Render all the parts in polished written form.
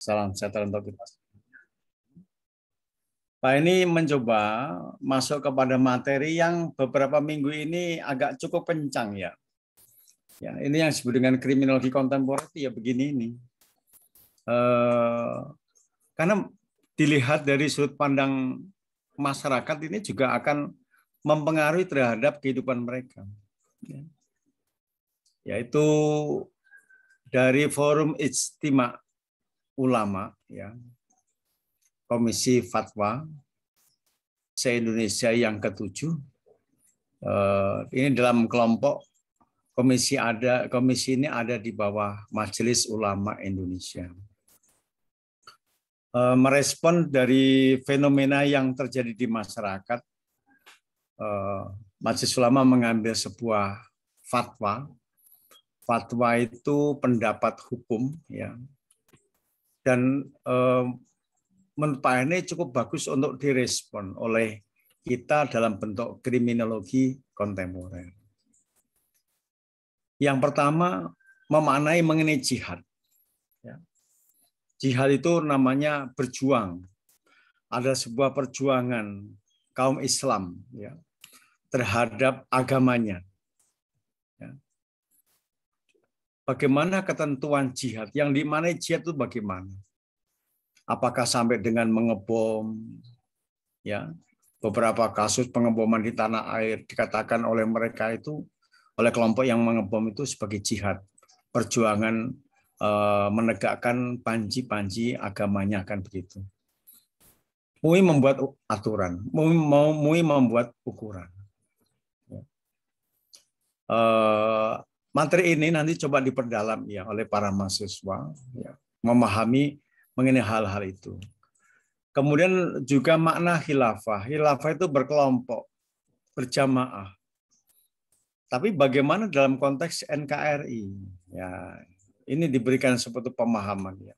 Salam sejahtera untuk kita. Pak ini mencoba masuk kepada materi yang beberapa minggu ini agak cukup kencang ya. Ya, ini yang disebut dengan kriminologi kontemporer ya begini ini. Karena dilihat dari sudut pandang masyarakat ini juga akan mempengaruhi terhadap kehidupan mereka. Ya. Yaitu dari Forum Ijtima Ulama, ya, Komisi Fatwa se-Indonesia yang ke-7. Ini dalam kelompok komisi ini ada di bawah Majelis Ulama Indonesia. Merespon dari fenomena yang terjadi di masyarakat, Majelis Ulama mengambil sebuah fatwa. Fatwa itu pendapat hukum, ya. Dan menurut Pak ini cukup bagus untuk direspon oleh kita dalam bentuk kriminologi kontemporer. Yang pertama, memaknai mengenai jihad. Ya. Jihad itu namanya berjuang. Ada sebuah perjuangan kaum Islam, ya, terhadap agamanya. Ya. Bagaimana ketentuan jihad? Yang dimana jihad itu bagaimana? Apakah sampai dengan mengebom? Ya, beberapa kasus pengeboman di tanah air dikatakan oleh mereka itu, oleh kelompok yang mengebom itu sebagai jihad, perjuangan menegakkan panji-panji agamanya, kan begitu. MUI membuat aturan, MUI membuat ukuran. Materi ini nanti coba diperdalam ya oleh para mahasiswa, ya, memahami mengenai hal-hal itu. Kemudian juga makna khilafah. Khilafah itu berkelompok, berjamaah. Tapi bagaimana dalam konteks NKRI? Ya, ini diberikan seperti pemahaman. Ya.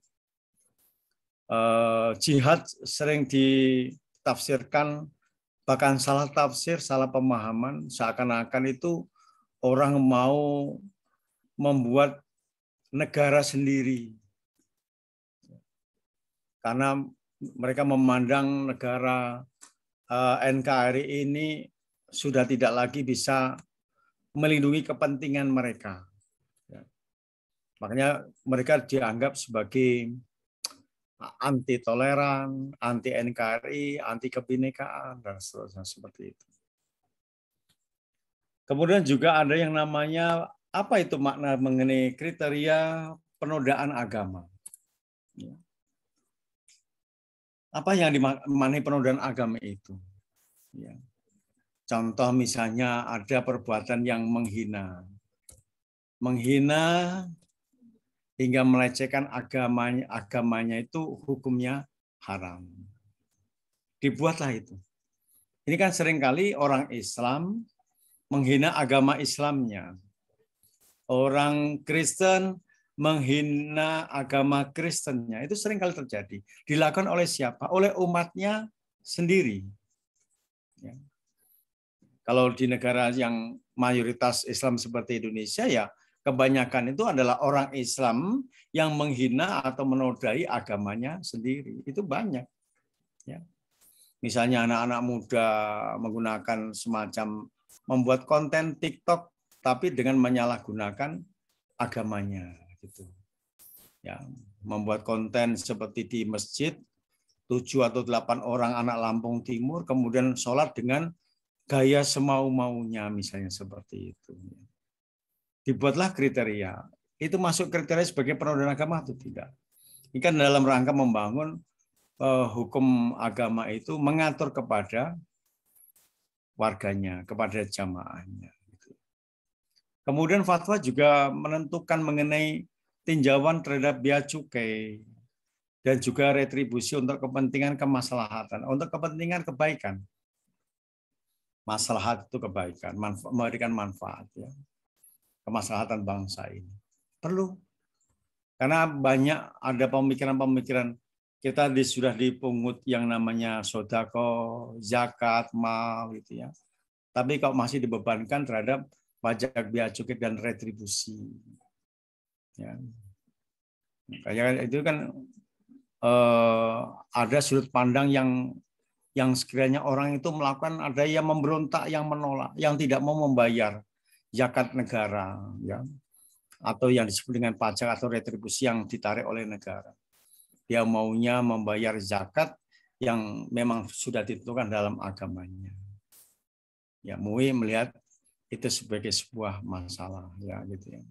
Jihad sering ditafsirkan, bahkan salah tafsir, salah pemahaman, seakan-akan itu orang mau membuat negara sendiri. Karena mereka memandang negara NKRI ini sudah tidak lagi bisa melindungi kepentingan mereka. Ya. Makanya mereka dianggap sebagai anti toleran, anti NKRI, anti kebinekaan, dan seterusnya seperti itu. Kemudian juga ada yang namanya, apa itu makna mengenai kriteria penodaan agama. Ya. Apa yang dimaknai penodaan agama itu? Ya. Contoh misalnya ada perbuatan yang menghina. Menghina hingga melecehkan agamanya itu hukumnya haram. Dibuatlah itu. Ini kan seringkali orang Islam menghina agama Islamnya. Orang Kristen menghina agama Kristennya. Itu seringkali terjadi. Dilakukan oleh siapa? Oleh umatnya sendiri. Ya. Kalau di negara yang mayoritas Islam seperti Indonesia, ya kebanyakan itu adalah orang Islam yang menghina atau menodai agamanya sendiri. Itu banyak. Ya. Misalnya anak-anak muda menggunakan semacam membuat konten TikTok, tapi dengan menyalahgunakan agamanya. Gitu. Ya. Membuat konten seperti di masjid, 7 atau 8 orang anak Lampung Timur, kemudian sholat dengan gaya semau-maunya, misalnya seperti itu. Dibuatlah kriteria. Itu masuk kriteria sebagai penodaan agama atau tidak? Ini kan dalam rangka membangun hukum agama itu mengatur kepada warganya, kepada jamaahnya. Kemudian fatwa juga menentukan mengenai tinjauan terhadap bea cukai dan juga retribusi untuk kepentingan kemaslahatan, untuk kepentingan kebaikan. Maslahat itu kebaikan, memberikan manfaat, ya, kemaslahatan bangsa ini perlu, karena banyak ada pemikiran-pemikiran kita sudah dipungut yang namanya sodako, zakat, mal, gitu ya. Tapi kok masih dibebankan terhadap pajak bea cukai dan retribusi. Ya. Kayak itu kan ada sudut pandang yang sekiranya orang itu melakukan, ada yang memberontak, yang menolak, yang tidak mau membayar zakat negara, ya, atau yang disebut dengan pajak atau retribusi yang ditarik oleh negara. Dia maunya membayar zakat yang memang sudah ditentukan dalam agamanya. Ya, MUI melihat itu sebagai sebuah masalah, ya gitu ya.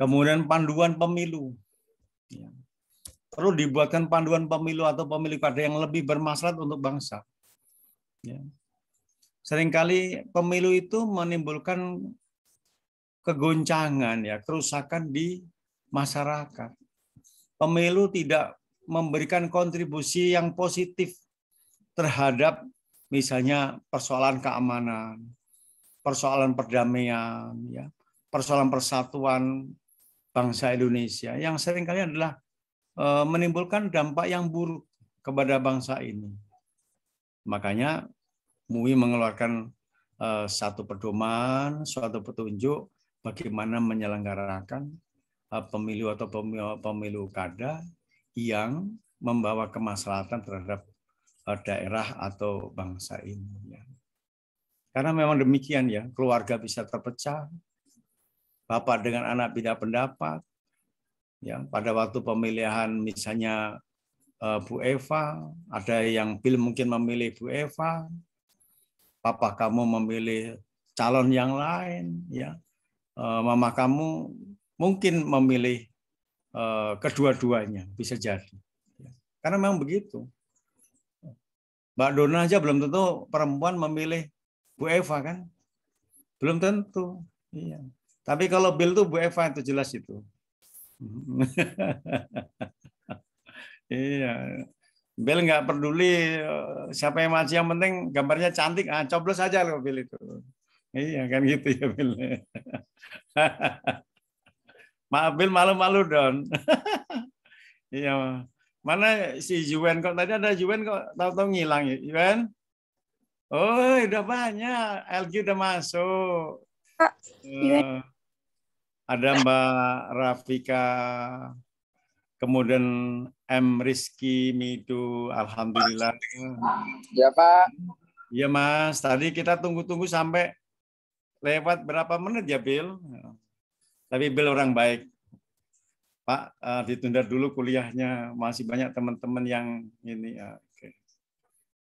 Kemudian panduan pemilu. Ya. Perlu dibuatkan panduan pemilu atau pemilu kada yang lebih bermaslahat untuk bangsa. Ya. Seringkali pemilu itu menimbulkan kegoncangan, ya, kerusakan di masyarakat. Pemilu tidak memberikan kontribusi yang positif terhadap misalnya persoalan keamanan, persoalan perdamaian, ya, persoalan persatuan bangsa Indonesia yang seringkali adalah menimbulkan dampak yang buruk kepada bangsa ini. Makanya MUI mengeluarkan satu pedoman, suatu petunjuk bagaimana menyelenggarakan pemilu atau pemilu kada yang membawa kemaslahatan terhadap daerah atau bangsa ini. Karena memang demikian, ya, keluarga bisa terpecah, bapak dengan anak beda pendapat. Ya, pada waktu pemilihan misalnya Bu Eva, ada yang Bill mungkin memilih Bu Eva, papa kamu memilih calon yang lain, ya, mama kamu mungkin memilih kedua-duanya, bisa jadi. Karena memang begitu. Mbak Dona aja belum tentu perempuan memilih Bu Eva, kan? Belum tentu. Iya. Tapi kalau Bill tuh Bu Eva itu jelas itu. Iya. Bill nggak peduli siapa yang maju, yang penting gambarnya cantik, coblos aja loh Bill itu. Iya kan gitu ya Bill. Maaf Bill, malu-malu Don. Iya. Mana si Juwen, kok tadi ada Juwen kok tahu-tahu ngilang ya Juwen? Oh udah banyak, LG udah masuk. Kak, Ada Mbak Rafika, kemudian M. Rizky Midu, alhamdulillah. Ya Pak. Iya Mas, tadi kita tunggu-tunggu sampai lewat berapa menit ya Bill. Tapi Bill orang baik. Pak, ditunda dulu kuliahnya, masih banyak teman-teman yang ini. Oke.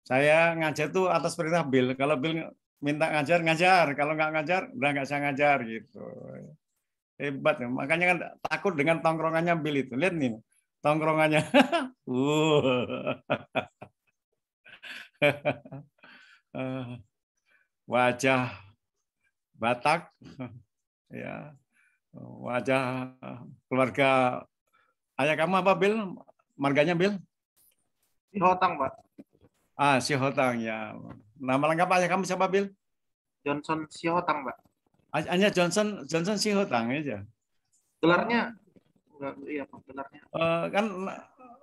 Saya ngajar tuh atas perintah Bill. Kalau Bill minta ngajar, ngajar. Kalau nggak ngajar, udah nggak saya ngajar gitu. Hebat, makanya kan takut dengan tongkrongannya Bill itu. Lihat nih, tongkrongannya. Wajah Batak, ya, wajah keluarga ayah kamu apa Bill? Marganya Bill? Sihotang Pak. Sihotang ya. Nama lengkap ayah kamu siapa Bill? Johnson Sihotang Pak. Hanya Johnson Sihotang aja. Gelarnya enggak, iya Pak, gelarnya. Kan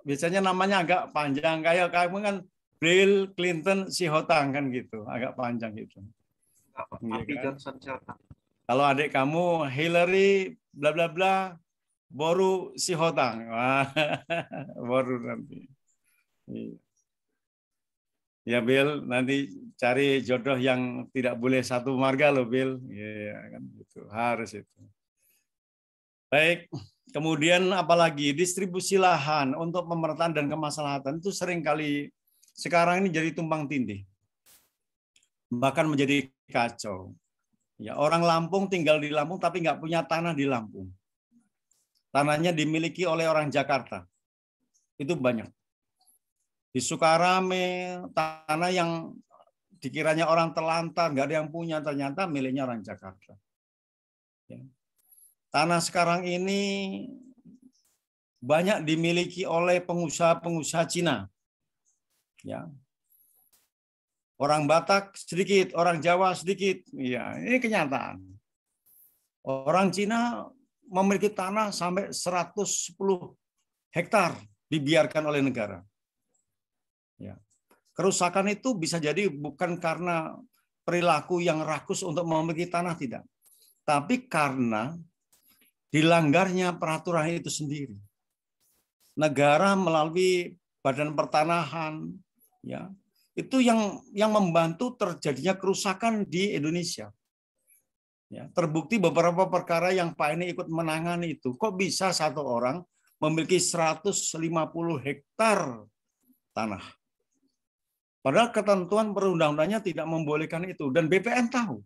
biasanya namanya agak panjang, kayak kamu kan Bill Clinton Sihotang kan gitu, agak panjang gitu. Enggak Pak, tapi kan? Johnson Sihotang. Kalau adik kamu Hillary bla bla bla Boru Sihotang. Boru nanti. Ya Bill, nanti cari jodoh yang tidak boleh satu marga loh Bill. Ya kan gitu, harus itu. Baik, kemudian apalagi distribusi lahan untuk pemerataan dan kemaslahatan itu seringkali sekarang ini jadi tumpang tindih. Bahkan menjadi kacau. Ya, orang Lampung tinggal di Lampung tapi nggak punya tanah di Lampung. Tanahnya dimiliki oleh orang Jakarta. Itu banyak. Di Sukarame, tanah yang dikiranya orang terlantar, nggak ada yang punya, ternyata miliknya orang Jakarta. Ya. Tanah sekarang ini banyak dimiliki oleh pengusaha-pengusaha Cina. Ya. Orang Batak sedikit, orang Jawa sedikit. Ya, ini kenyataan. Orang Cina memiliki tanah sampai 110 hektar dibiarkan oleh negara. Ya. Kerusakan itu bisa jadi bukan karena perilaku yang rakus untuk memiliki tanah, tidak. Tapi karena dilanggarnya peraturan itu sendiri. negara melalui Badan Pertanahan, ya, itu yang membantu terjadinya kerusakan di Indonesia. Ya, terbukti beberapa perkara yang Pak Eni ikut menangani itu. Kok bisa satu orang memiliki 150 hektar tanah? Padahal ketentuan perundang-undangnya tidak membolehkan itu, dan BPN tahu.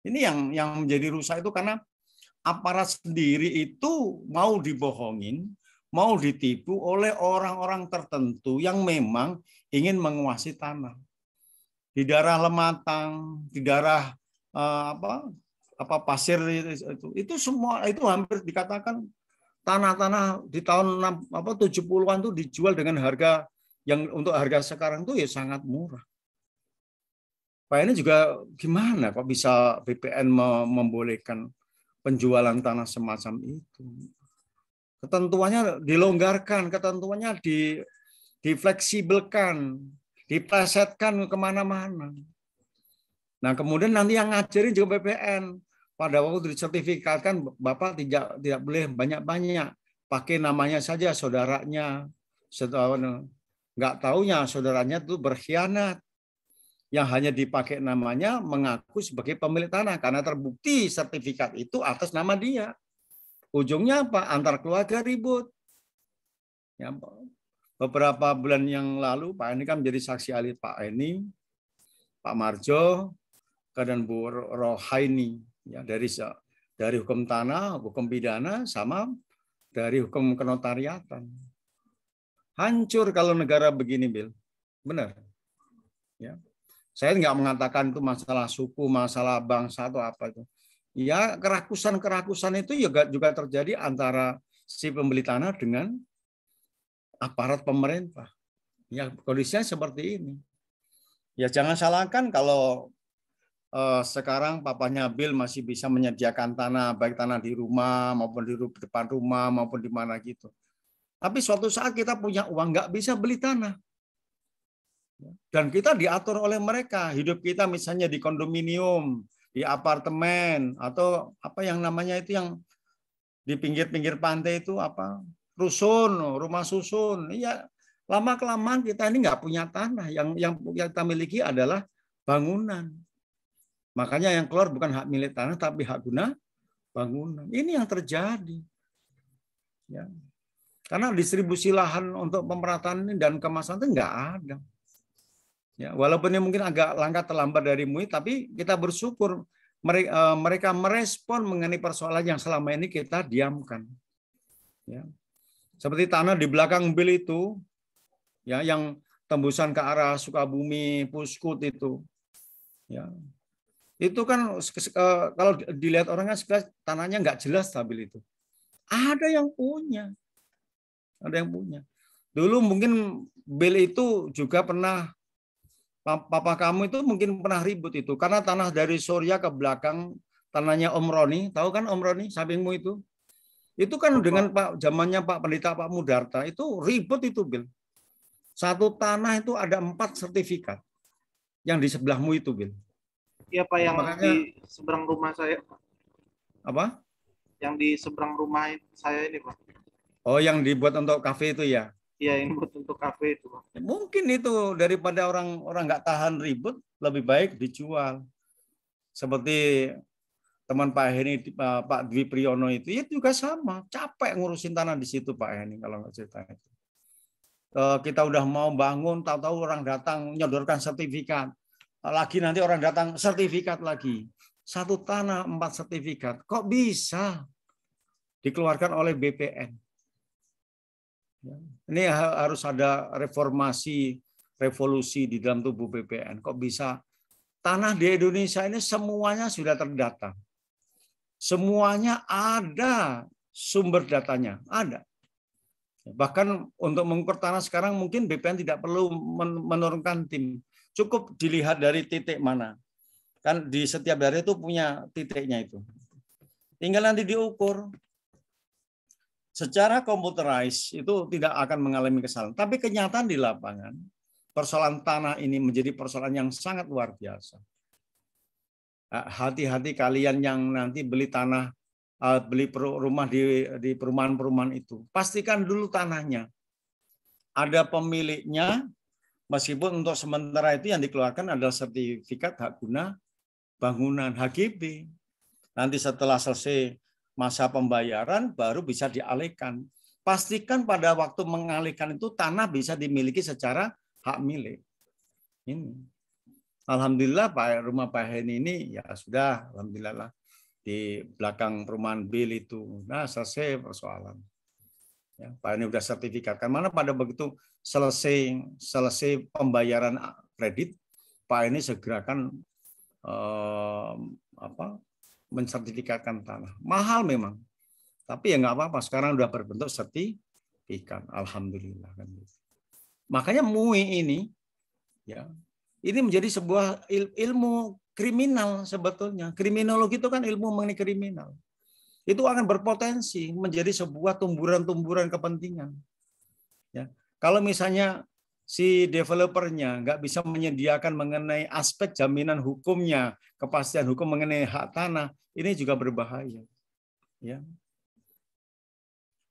Ini yang menjadi rusak itu karena aparat sendiri itu mau dibohongin, mau ditipu oleh orang-orang tertentu yang memang ingin menguasai tanah. Di daerah Lematang, di daerah pasir itu semua itu hampir dikatakan tanah-tanah di tahun 70-an itu dijual dengan harga yang untuk harga sekarang itu ya sangat murah. Pak ini juga gimana kok bisa BPN membolehkan penjualan tanah semacam itu? Ketentuannya dilonggarkan, ketentuannya difleksibelkan, diplesetkan kemana-mana. Nah kemudian nanti yang ngajarin juga BPN. Pada waktu disertifikatkan, Bapak tidak boleh banyak-banyak. Pakai namanya saja saudaranya. Nggak taunya saudaranya itu berkhianat. Yang hanya dipakai namanya mengaku sebagai pemilik tanah karena terbukti sertifikat itu atas nama dia. Ujungnya apa? Antar keluarga ribut. Ya, beberapa bulan yang lalu Pak Eni kan menjadi saksi ahli Pak Eni, Pak Marjo, dan Bu Rohaini ya dari hukum tanah, hukum pidana sama dari hukum kenotariatan. Hancur kalau negara begini, Bill. Benar. Ya. Saya nggak mengatakan itu masalah suku, masalah bangsa atau apa itu. Ya, kerakusan itu juga terjadi antara si pembeli tanah dengan aparat pemerintah. Ya, kondisinya seperti ini. Ya, jangan salahkan kalau sekarang papanya Bill masih bisa menyediakan tanah, baik tanah di rumah maupun di depan rumah maupun di mana gitu. Tapi suatu saat kita punya uang nggak bisa beli tanah. Dan kita diatur oleh mereka. Hidup kita misalnya di kondominium, di apartemen, atau apa yang namanya itu yang di pinggir-pinggir pantai itu apa? Rusun, rumah susun. Iya, lama-kelamaan kita ini nggak punya tanah. Yang kita miliki adalah bangunan. Makanya yang keluar bukan hak milik tanah, tapi hak guna bangunan. Ini yang terjadi. Ya. Karena distribusi lahan untuk pemerataan ini dan kemasan itu nggak ada. Ya, walaupun ini mungkin agak langkah terlambat dari MUI, tapi kita bersyukur mereka merespon mengenai persoalan yang selama ini kita diamkan. Ya. Seperti tanah di belakang Bill itu, ya, yang tembusan ke arah Sukabumi, Puskut itu. Ya. Itu kan kalau dilihat orangnya sebelah tanahnya nggak jelas stabil itu. Ada yang punya. Ada yang punya. Dulu mungkin Bill itu juga pernah, papa kamu itu mungkin pernah ribut itu karena tanah dari Surya ke belakang tanahnya Om Roni, tahu kan Om Roni sampingmu itu? Itu kan dengan zamannya Pak Pendeta Pak Mudarta itu ribut itu, Bill. Satu tanah itu ada 4 sertifikat yang di sebelahmu itu, Bill. Iya Pak, yang makanya, di seberang rumah saya. Apa? Yang di seberang rumah saya ini Pak. Oh, yang dibuat untuk kafe itu ya? Iya, yang buat untuk kafe itu Pak. Mungkin itu daripada orang nggak tahan ribut, lebih baik dijual. Seperti teman Pak Heni, Pak Dwi Priyono itu juga sama, capek ngurusin tanah di situ Pak Heni kalau nggak cerita itu. Kita udah mau bangun, tahu-tahu orang datang nyodorkan sertifikat. Lagi nanti orang datang sertifikat lagi. Satu tanah 4 sertifikat. Kok bisa dikeluarkan oleh BPN? Ini harus ada reformasi, revolusi di dalam tubuh BPN. Kok bisa tanah di Indonesia ini semuanya sudah terdata. Semuanya ada sumber datanya, ada. Bahkan untuk mengukur tanah sekarang mungkin BPN tidak perlu menurunkan tim. Cukup dilihat dari titik mana. Kan di setiap daerah itu punya titiknya itu. Tinggal nanti diukur. Secara komputerized itu tidak akan mengalami kesalahan. Tapi kenyataan di lapangan, persoalan tanah ini menjadi persoalan yang sangat luar biasa. Hati-hati kalian yang nanti beli tanah beli rumah di perumahan-perumahan itu, pastikan dulu tanahnya ada pemiliknya, meskipun untuk sementara itu yang dikeluarkan adalah sertifikat hak guna bangunan HGB. Nanti setelah selesai masa pembayaran baru bisa dialihkan. Pastikan pada waktu mengalihkan itu tanah bisa dimiliki secara hak milik. Ini. Alhamdulillah rumah Pak Heni ini ya sudah, alhamdulillah lah, di belakang perumahan Bill itu. Nah, selesai persoalan. Ya, Pak Heni udah sertifikat. Karena pada begitu selesai pembayaran kredit, Pak Heni segerakan mensertifikatkan tanah. Mahal memang. Tapi ya nggak apa-apa, sekarang udah berbentuk sertifikat. Alhamdulillah kan. Makanya MUI ini ya, ini menjadi sebuah ilmu kriminal sebetulnya. Kriminologi itu kan ilmu mengenai kriminal. Itu akan berpotensi menjadi sebuah tumburan-tumburan kepentingan. Ya. Kalau misalnya si developernya nggak bisa menyediakan mengenai aspek jaminan hukumnya, kepastian hukum mengenai hak tanah, ini juga berbahaya. Ya.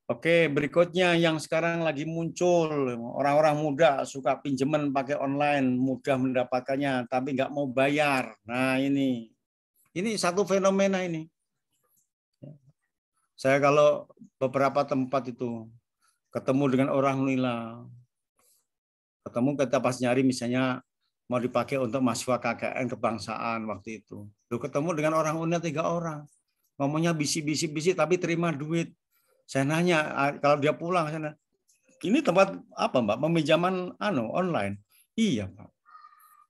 Oke, berikutnya yang sekarang lagi muncul, orang-orang muda suka pinjaman pakai online, mudah mendapatkannya, tapi nggak mau bayar. Nah ini satu fenomena ini. Saya kalau beberapa tempat itu ketemu dengan orang nila, kita pas nyari misalnya mau dipakai untuk mahasiswa KKN kebangsaan waktu itu. Lu ketemu dengan orang Unil 3 orang, ngomongnya bisi-bisi tapi terima duit. Saya nanya, kalau dia pulang, sana, ini tempat apa Mbak? Peminjaman online? Iya Pak.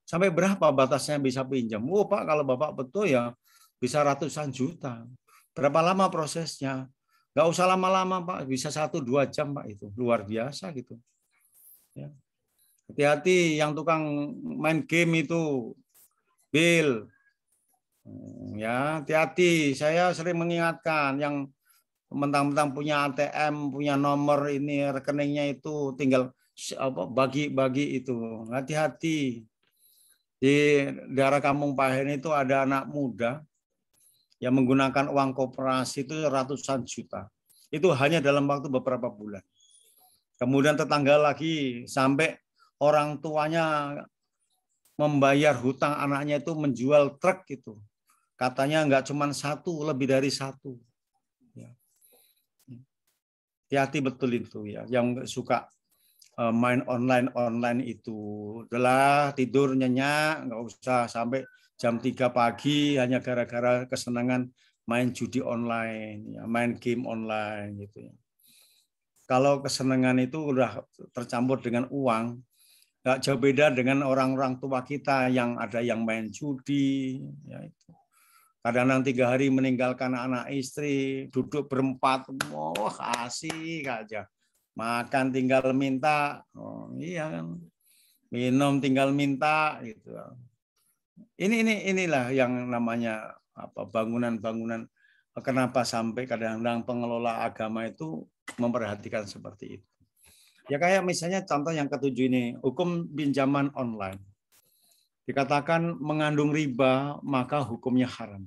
Sampai berapa batasnya bisa pinjam? Oh Pak, kalau Bapak betul ya bisa ratusan juta. Berapa lama prosesnya? Nggak usah lama-lama Pak, bisa 1-2 jam Pak, itu luar biasa gitu. Ya. Hati-hati yang tukang main game itu, Bill. Ya, hati-hati. Saya sering mengingatkan yang mentang-mentang punya ATM, punya nomor ini rekeningnya itu tinggal bagi-bagi itu. Hati-hati. Di daerah Kampung Pahen itu ada anak muda yang menggunakan uang koperasi itu ratusan juta. Itu hanya dalam waktu beberapa bulan. Kemudian tetangga lagi sampai orang tuanya membayar hutang anaknya itu menjual truk itu. Katanya nggak cuma satu, lebih dari satu. Hati-hati betul itu ya, yang suka main online itu, adalah tidur nyenyak, nggak usah sampai jam 3 pagi hanya gara-gara kesenangan main judi online, ya, main game online gitu ya. Kalau kesenangan itu udah tercampur dengan uang, nggak jauh beda dengan orang-orang tua kita yang ada yang main judi, ya itu. Kadang-kadang 3 hari meninggalkan anak istri, duduk berempat, asik aja. Makan tinggal minta, iya kan. Minum tinggal minta, gitu. Inilah yang namanya bangunan-bangunan. Kenapa sampai kadang-kadang pengelola agama itu memperhatikan seperti itu. Ya kayak misalnya contoh yang ke-7 ini, hukum pinjaman online. Dikatakan mengandung riba, maka hukumnya haram.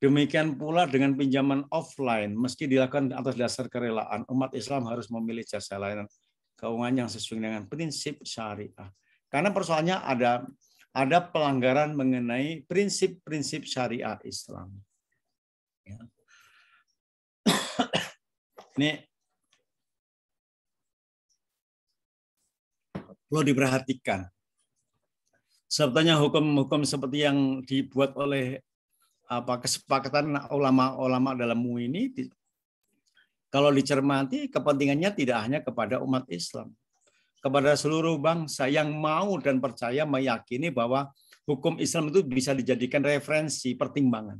Demikian pula dengan pinjaman offline, meski dilakukan atas dasar kerelaan, umat Islam harus memilih jasa layanan keuangan yang sesuai dengan prinsip syariah. Karena persoalannya ada pelanggaran mengenai prinsip-prinsip syariah Islam. Ya. Ini perlu diperhatikan. Sebetulnya hukum-hukum seperti yang dibuat oleh kesepakatan ulama-ulama dalam MUI ini, kalau dicermati kepentingannya tidak hanya kepada umat Islam, kepada seluruh bangsa yang mau dan percaya meyakini bahwa hukum Islam itu bisa dijadikan referensi pertimbangan.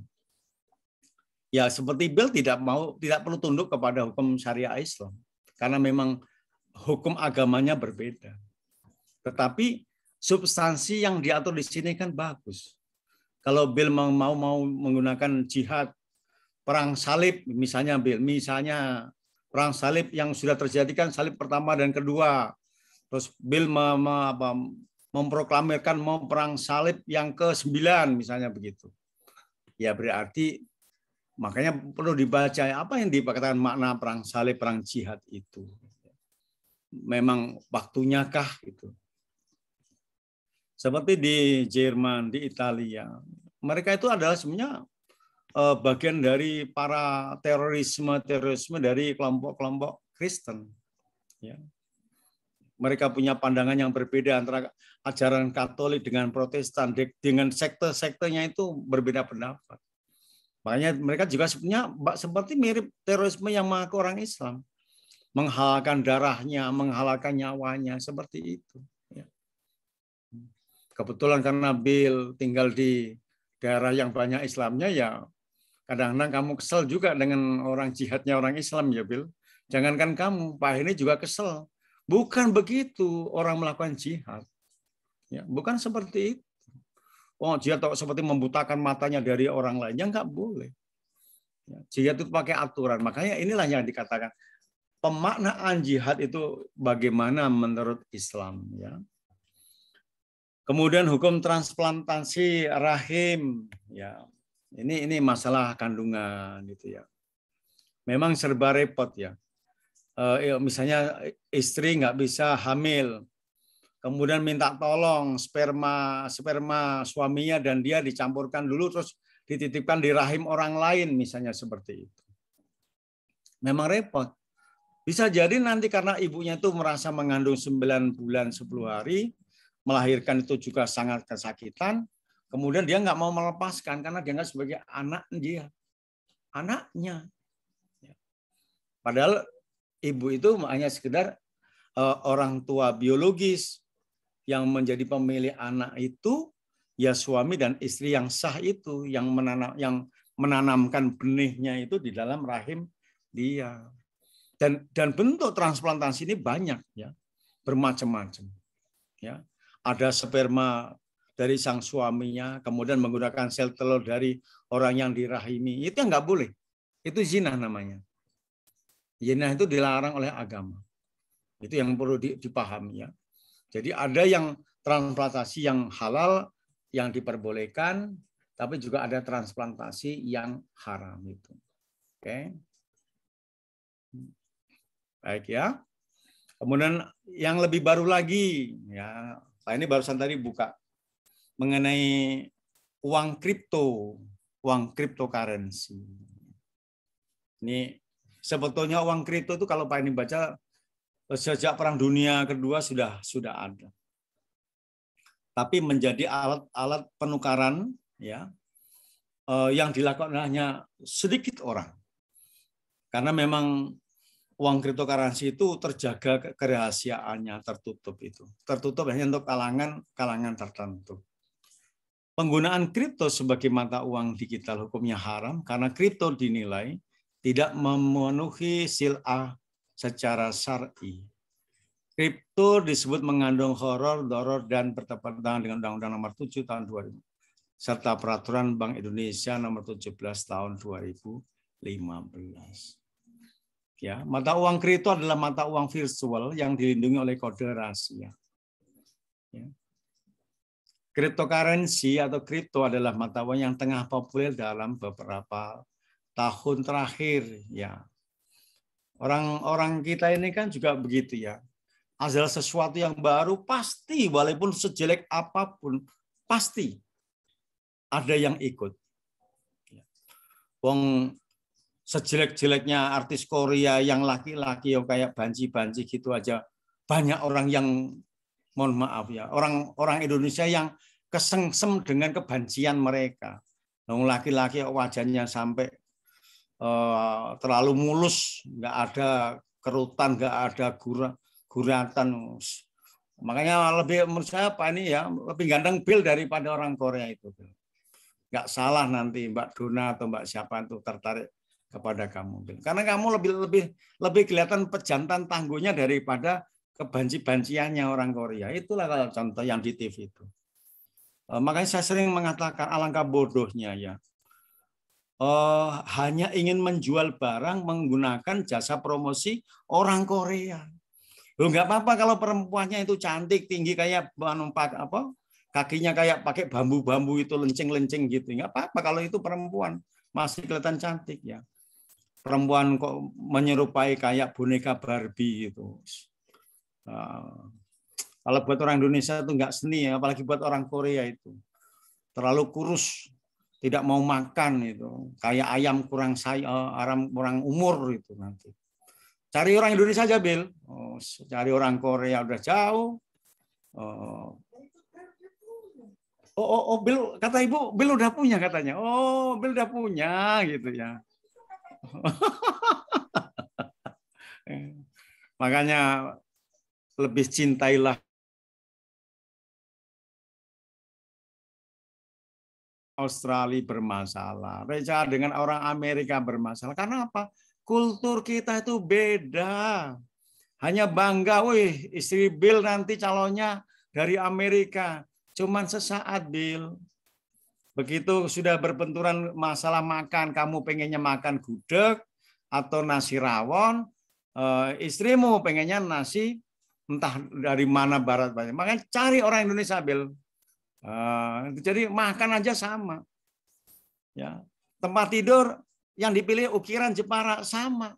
Ya seperti Bill tidak perlu tunduk kepada hukum syariah Islam karena memang hukum agamanya berbeda. Tetapi substansi yang diatur di sini kan bagus. Kalau Bill mau menggunakan jihad, perang salib, misalnya perang salib yang sudah terjadi kan salib pertama dan kedua. Terus Bill memproklamirkan mau perang salib yang ke-9 misalnya begitu. Ya berarti Makanya perlu dibaca apa yang dikatakan makna perang salib, perang jihad itu. Memang waktunya kah itu? Seperti di Jerman, di Italia, mereka itu adalah sebenarnya bagian dari para terorisme dari kelompok-kelompok Kristen. Ya. Mereka punya pandangan yang berbeda antara ajaran Katolik dengan Protestan, dengan sekte-sektenya itu berbeda pendapat. Makanya mereka juga sebenarnya seperti mirip terorisme yang mengaku orang Islam, menghalalkan darahnya, menghalalkan nyawanya, seperti itu. Kebetulan karena Bill tinggal di daerah yang banyak Islamnya, ya kadang-kadang kamu kesel juga dengan orang jihadnya orang Islam ya Bill. Jangankan kamu, Pak ini juga kesel. Bukan begitu orang melakukan jihad. Ya, bukan seperti itu. Oh, jihad seperti membutakan matanya dari orang lain, ya nggak boleh. Ya, jihad itu pakai aturan. Makanya inilah yang dikatakan pemaknaan jihad itu bagaimana menurut Islam. Ya. Kemudian hukum transplantasi rahim, ya ini masalah kandungan gitu ya. Memang serba repot ya. Misalnya istri nggak bisa hamil, kemudian minta tolong sperma suaminya dan dia dicampurkan dulu terus dititipkan di rahim orang lain, misalnya seperti itu. Memang repot. Bisa jadi nanti karena ibunya itu merasa mengandung 9 bulan 10 hari, melahirkan itu juga sangat kesakitan, kemudian dia nggak mau melepaskan karena dianggap sebagai anak dia, anaknya. Padahal ibu itu hanya sekedar orang tua biologis, yang menjadi pemilik anak itu ya suami dan istri yang sah itu, yang menanamkan benihnya itu di dalam rahim dia. Dan bentuk transplantasi ini banyak ya, bermacam-macam. Ya. Ada sperma dari sang suaminya, kemudian menggunakan sel telur dari orang yang dirahimi. Itu nggak boleh. Itu zina namanya. Zina itu dilarang oleh agama. Itu yang perlu dipahami ya. Jadi ada yang transplantasi yang halal, yang diperbolehkan, tapi juga ada transplantasi yang haram itu. Oke. Baik ya. Kemudian yang lebih baru lagi ya. Nah, ini barusan tadi buka mengenai uang kripto, uang cryptocurrency. Ini sebetulnya uang kripto itu kalau Pak ini baca sejak Perang Dunia Kedua sudah ada. Tapi menjadi alat penukaran ya yang dilakukan hanya sedikit orang. Karena memang uang cryptocurrency itu terjaga kerahasiaannya, tertutup itu. Tertutup hanya untuk kalangan tertentu. Penggunaan kripto sebagai mata uang digital hukumnya haram karena kripto dinilai tidak memenuhi sil'ah secara syar'i. Kripto disebut mengandung horor, doror, dan bertentangan dengan Undang-Undang Nomor 7 Tahun 2000 serta Peraturan Bank Indonesia Nomor 17 Tahun 2015. Ya, mata uang kripto adalah mata uang virtual yang dilindungi oleh kode rahasia. Ya. Cryptocurrency atau kripto adalah mata uang yang tengah populer dalam beberapa tahun terakhir. Ya, orang kita ini kan juga begitu ya. Asal sesuatu yang baru pasti, walaupun sejelek apapun, pasti ada yang ikut. Wong sejelek-jeleknya artis Korea yang laki-laki yang kayak banci-banci gitu aja banyak orang yang mohon maaf ya orang Indonesia yang kesengsem dengan kebencian mereka. Wong laki-laki wajahnya sampai terlalu mulus, nggak ada kerutan, nggak ada guratan. Makanya lebih menurut saya Pak ini ya lebih ganteng Bill daripada orang Korea itu. Nggak salah nanti Mbak Dona atau Mbak siapa itu tertarik kepada kamu, karena kamu lebih kelihatan pejantan tangguhnya daripada kebanci-banciannya orang Korea. Itulah kalau contoh yang di TV itu. Makanya saya sering mengatakan alangkah bodohnya ya. Hanya ingin menjual barang menggunakan jasa promosi orang Korea. Loh nggak apa-apa kalau perempuannya itu cantik, tinggi kayak kakinya kayak pakai bambu-bambu itu lencing-lencing gitu. Nggak apa-apa kalau itu perempuan. masih kelihatan cantik ya. Perempuan kok menyerupai kayak boneka Barbie gitu. Kalau buat orang Indonesia itu nggak seni, apalagi buat orang Korea itu terlalu kurus, tidak mau makan itu, kayak ayam kurang kurang umur itu nanti. Cari orang Indonesia aja, Bill. Cari orang Korea udah jauh. Bill, kata Ibu, Bill udah punya katanya. Oh, Bill udah punya gitu ya. Makanya lebih cintailah Australia bermasalah, Reza dengan orang Amerika bermasalah. Karena apa? Kultur kita itu beda. Hanya bangga, wih, istri Bill nanti calonnya dari Amerika. Cuman sesaat, Bill. Begitu sudah berbenturan masalah makan, kamu pengennya makan gudeg atau nasi rawon, istrimu pengennya nasi entah dari mana barat. Makanya cari orang Indonesia, Bill. Jadi makan aja sama. Ya, tempat tidur yang dipilih ukiran Jepara sama.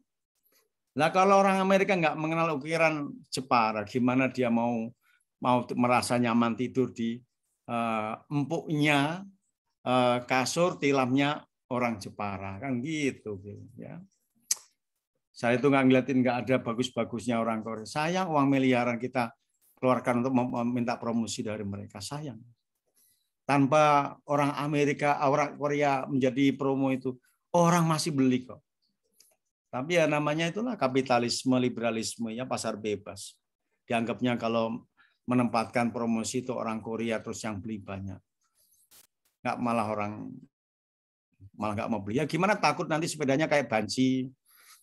Lah kalau orang Amerika nggak mengenal ukiran Jepara, gimana dia mau merasa nyaman tidur di empuknya kasur tilamnya orang Jepara, kan gitu ya. Saya itu nggak ngeliatin, nggak ada bagus-bagusnya orang Korea. Sayang uang miliaran kita keluarkan untuk meminta promosi dari mereka, sayang. Tanpa orang Amerika, orang Korea menjadi promo itu, orang masih beli kok. Tapi ya namanya itulah kapitalisme, liberalisme, ya pasar bebas. Dianggapnya kalau menempatkan promosi itu orang Korea terus yang beli banyak. Nggak, malah nggak mau beli. Ya gimana, takut nanti sepedanya kayak banci,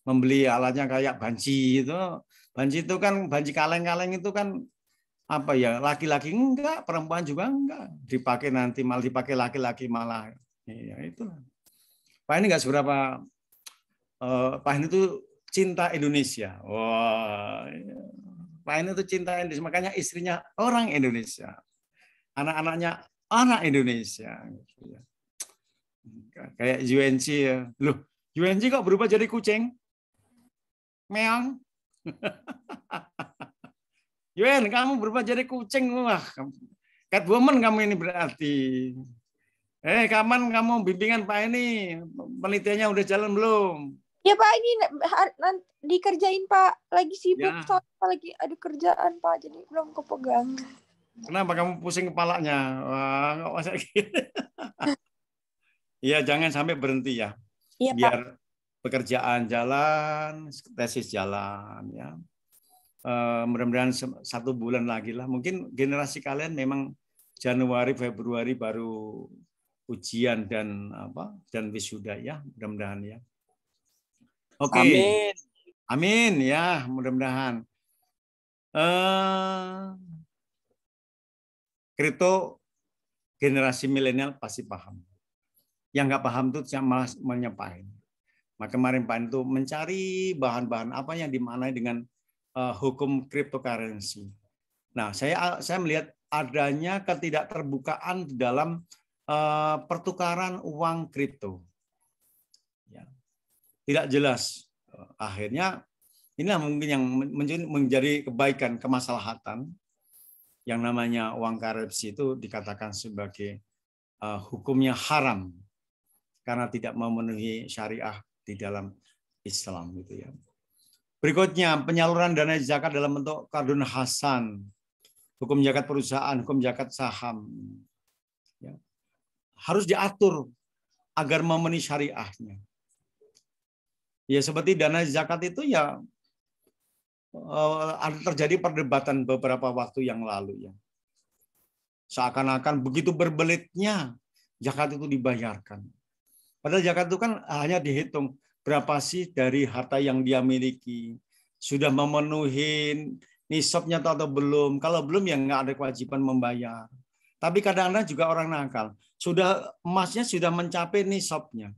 membeli alatnya kayak banci itu. Banci itu kan, banci kaleng-kaleng itu kan apa ya, laki-laki enggak, perempuan juga enggak. Dipakai nanti malah dipakai laki-laki malah. Ya itulah. Pak ini nggak seberapa. Pak ini itu cinta Indonesia. Wah, Pak ini itu cinta Indonesia. Makanya istrinya orang Indonesia, anak-anaknya anak Indonesia. Kayak UNC ya. Loh, UNC kok berubah jadi kucing? Meong. Yuen, kamu berubah jadi kucing. Wah, Catwoman kamu ini berarti. Kapan kamu bimbingan Pak ini? Penelitiannya udah jalan belum? Ya Pak, ini nanti dikerjain Pak. Lagi sibuk, ya. soalnya lagi ada kerjaan Pak, jadi belum kepegang. Kenapa kamu pusing kepalanya? Wah, nggak masa gitu. Iya, jangan sampai berhenti ya. Iya, biar Pak. Pekerjaan jalan, tesis jalan ya. Mudah-mudahan 1 bulan lagi lah. Mungkin generasi kalian memang Januari, Februari baru ujian dan wisuda ya, mudah-mudahan ya. Oke. Amin. Amin ya, mudah-mudahan. Kripto generasi milenial pasti paham. Yang nggak paham itu malah menyepain. Maka kemarin Pak itu mencari bahan-bahan apa yang dimaknai dengan hukum cryptocurrency. Nah, saya melihat adanya ketidakterbukaan di dalam pertukaran uang kripto. Ya. Tidak jelas. Akhirnya inilah mungkin yang menjadi kebaikan, kemaslahatan. Yang namanya uang currency itu dikatakan sebagai hukumnya haram karena tidak memenuhi syariah di dalam Islam gitu ya. Berikutnya, penyaluran dana zakat dalam bentuk kardun hasan, hukum zakat perusahaan, hukum zakat saham, ya, harus diatur agar memenuhi syariahnya. Ya seperti dana zakat itu ya terjadi perdebatan beberapa waktu yang lalu ya. Seakan-akan begitu berbelitnya zakat itu dibayarkan. Padahal zakat itu kan hanya dihitung berapa sih dari harta yang dia miliki, sudah memenuhi nisabnya atau belum. Kalau belum ya nggak ada kewajiban membayar. Tapi kadang-kadang juga orang nakal, emasnya sudah mencapai nisabnya,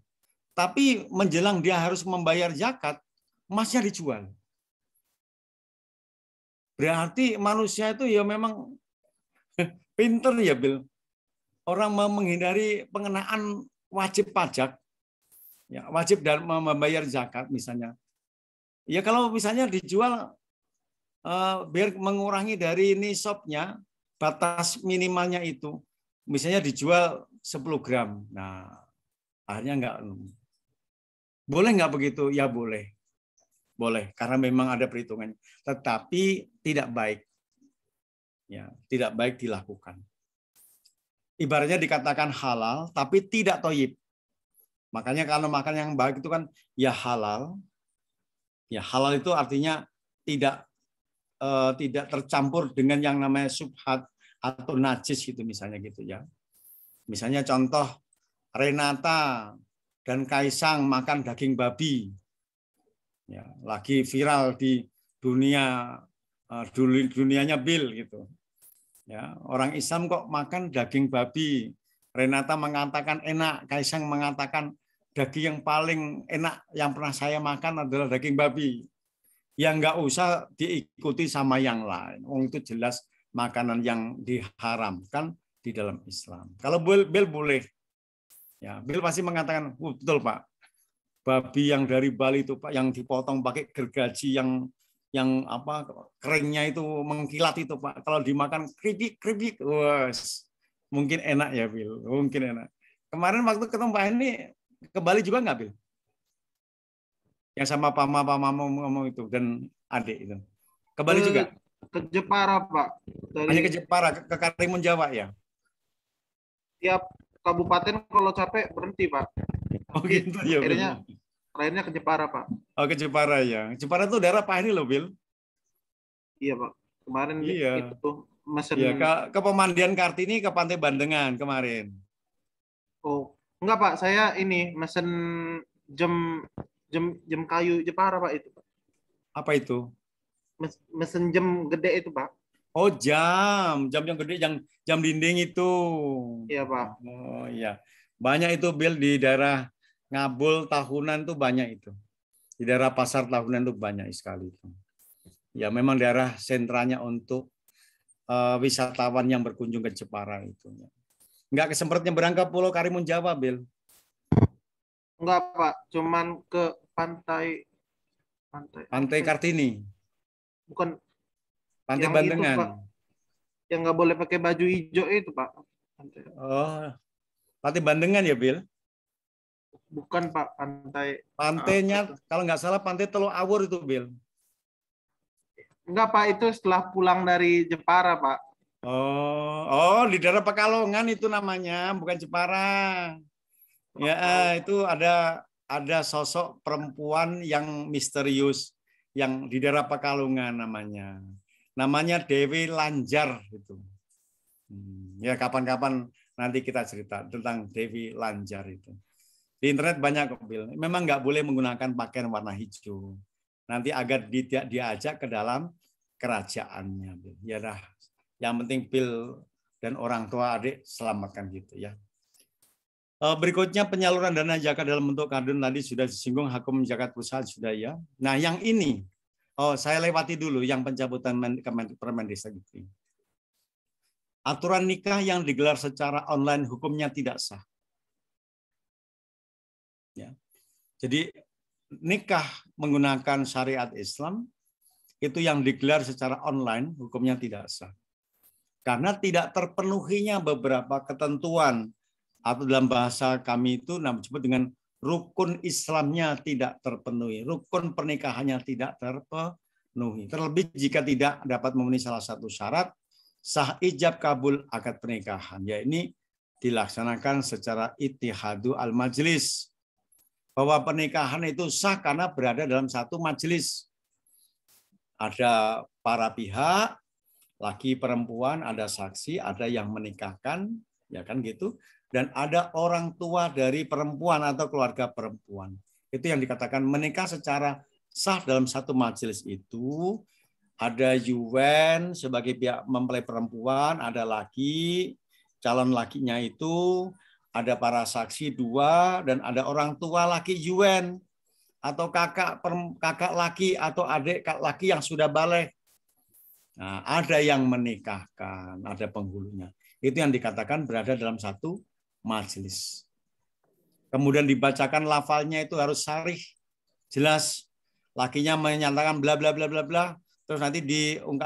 tapi menjelang dia harus membayar zakat, emasnya dijual. Berarti manusia itu ya memang pinter ya, Bill. Orang mau menghindari pengenaan wajib pajak, Ya, wajib dan membayar zakat misalnya. Ya kalau misalnya dijual biar mengurangi dari nisabnya, batas minimalnya itu. Misalnya dijual 10 gram. Nah, akhirnya enggak. Boleh nggak begitu? Ya boleh. Boleh, karena memang ada perhitungannya. Tetapi tidak baik. Ya, tidak baik dilakukan. Ibaratnya dikatakan halal, tapi tidak thayyib. Makanya kalau makan yang baik itu kan ya halal. Ya halal itu artinya tidak tidak tercampur dengan yang namanya subhat atau najis gitu misalnya gitu ya. Misalnya contoh Renata dan Kaisang makan daging babi. Ya, lagi viral di dunia dunianya Bill gitu. Ya, orang Islam kok makan daging babi. Renata mengatakan enak, Kaisang mengatakan daging yang paling enak yang pernah saya makan adalah daging babi. Ya nggak usah diikuti sama yang lain. Itu jelas makanan yang diharamkan di dalam Islam. Kalau Bill boleh. Ya, Bill pasti mengatakan, betul Pak. Babi yang dari Bali itu Pak, yang dipotong pakai gergaji yang apa keringnya itu mengkilat itu Pak. Kalau dimakan keripik, mungkin enak ya Bill, mungkin enak. Kemarin waktu ketemu Pak ini ke Bali juga nggak Bill? Yang sama Mama ngomong itu dan adik itu. Ke Bali juga? Ke Jepara Pak. Hanya ke Jepara, ke Karimun Jawa ya? Tiap kabupaten kalau capek berhenti Pak. Oh gitu ya Bill. Akhirnya ke Jepara Pak. Oh ke Jepara ya. Jepara itu daerah Pak ini loh Bill. Iya Pak. Kemarin iya. Itu mesen. Iya, ke Pemandian Kartini ke Pantai Bandengan kemarin. Oh, enggak Pak, saya ini mesen jam kayu Jepara Pak itu Pak. Apa itu? Mesen jam gede itu Pak. Oh jam yang gede, jam dinding itu. Iya Pak. Oh iya, banyak itu Bill di daerah Ngabul tahunan tuh banyak itu. Di daerah pasar tahunan tuh banyak sekali itu. Ya memang daerah sentranya untuk wisatawan yang berkunjung ke Jepara itu. Enggak kesempat nyebrang ke Pulau Karimun Jawa, Bill? Enggak Pak, cuman ke pantai Kartini. Bukan. Pantai Bandengan. Itu, Pak. Yang nggak boleh pakai baju hijau itu Pak. Oh, Pantai Bandengan ya Bill? Bukan Pak, Pantainya kalau nggak salah Pantai Teluk Awur itu Bill. Enggak Pak, itu setelah pulang dari Jepara Pak. Oh, di daerah Pekalongan itu namanya, bukan Jepara. Ya, itu ada sosok perempuan yang misterius yang di daerah Pekalongan namanya. Namanya Dewi Lanjar itu. Ya kapan-kapan nanti kita cerita tentang Dewi Lanjar itu. Di internet banyak kok, Bill. Memang nggak boleh menggunakan pakaian warna hijau. Nanti agar diajak ke dalam kerajaannya, Bill. Ya dah. Yang penting Bill dan orang tua adik selamatkan gitu ya. Berikutnya penyaluran dana zakat dalam bentuk kardun tadi sudah disinggung, hukum zakat pusat sudah ya. Nah yang ini, saya lewati dulu yang pencabutan Permendikbud. Aturan nikah yang digelar secara online hukumnya tidak sah. Ya. Jadi nikah menggunakan syariat Islam itu yang digelar secara online hukumnya tidak sah. Karena tidak terpenuhinya beberapa ketentuan atau dalam bahasa kami itu disebut dengan rukun Islamnya tidak terpenuhi, rukun pernikahannya tidak terpenuhi. Terlebih jika tidak dapat memenuhi salah satu syarat sah ijab kabul akad pernikahan. Ya ini dilaksanakan secara ittihadu al-majlis. Bahwa pernikahan itu sah karena berada dalam satu majelis. Ada para pihak, laki perempuan, ada saksi, ada yang menikahkan, ya kan gitu. Dan ada orang tua dari perempuan atau keluarga perempuan. Itu yang dikatakan menikah secara sah dalam satu majelis itu. Ada yuwen sebagai pihak mempelai perempuan, ada laki, calon lakinya itu, ada para saksi dua, dan ada orang tua laki yuwen, atau kakak laki atau adik laki yang sudah balik. Nah, ada yang menikahkan, ada penghulunya. Itu yang dikatakan berada dalam satu majelis. kemudian dibacakan lafalnya itu harus sarih, jelas. Lakinya menyatakan bla bla bla bla bla, terus nanti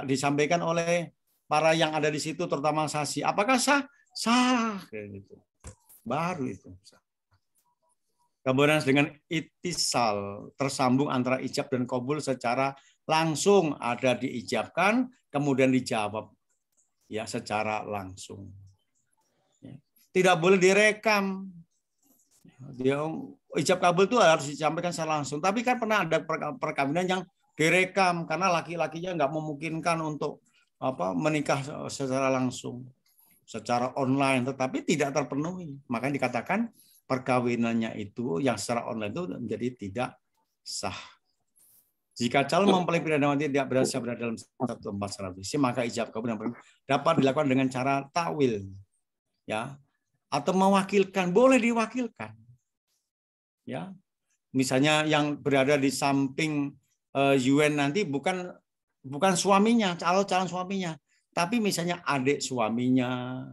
disampaikan oleh para yang ada di situ, terutama saksi. Apakah sah? Sah, kayak gitu. Baru itu. Kemudian dengan itisal, tersambung antara ijab dan qabul secara langsung, ada diijabkan, kemudian dijawab ya secara langsung. Tidak boleh direkam. Dia ijab kabul itu harus disampaikan secara langsung. Tapi kan pernah ada perkawinan yang direkam karena laki-lakinya nggak memungkinkan untuk menikah secara langsung, secara online, tetapi tidak terpenuhi. Makanya dikatakan perkawinannya itu yang secara online itu menjadi tidak sah. Jika calon mempelai pria dan wanita tidak berada dalam satu tempat secara fisik, maka ijab kabul dapat dilakukan dengan cara takwil, ya, atau mewakilkan, boleh diwakilkan. Ya, misalnya yang berada di samping Yuen nanti bukan suaminya, calon suaminya, tapi misalnya adik suaminya,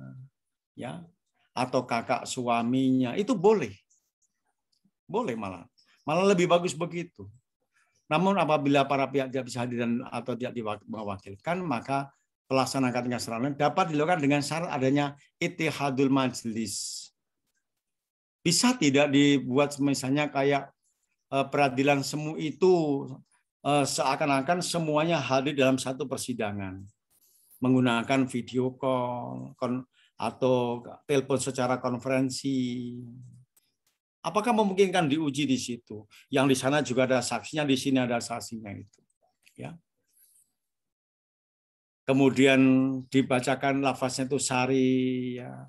ya, atau kakak suaminya, itu boleh malah lebih bagus begitu. Namun apabila para pihak tidak bisa hadir atau tidak diwakilkan, maka pelaksanaan akad nikah secara online dapat dilakukan dengan syarat adanya ittihadul majlis. Bisa tidak dibuat misalnya kayak peradilan semu itu seakan-akan semuanya hadir dalam satu persidangan, menggunakan video call atau telepon secara konferensi. Apakah memungkinkan diuji di situ? Yang di sana juga ada saksinya, di sini ada saksinya itu. Ya. Kemudian dibacakan lafaznya itu sari, ya,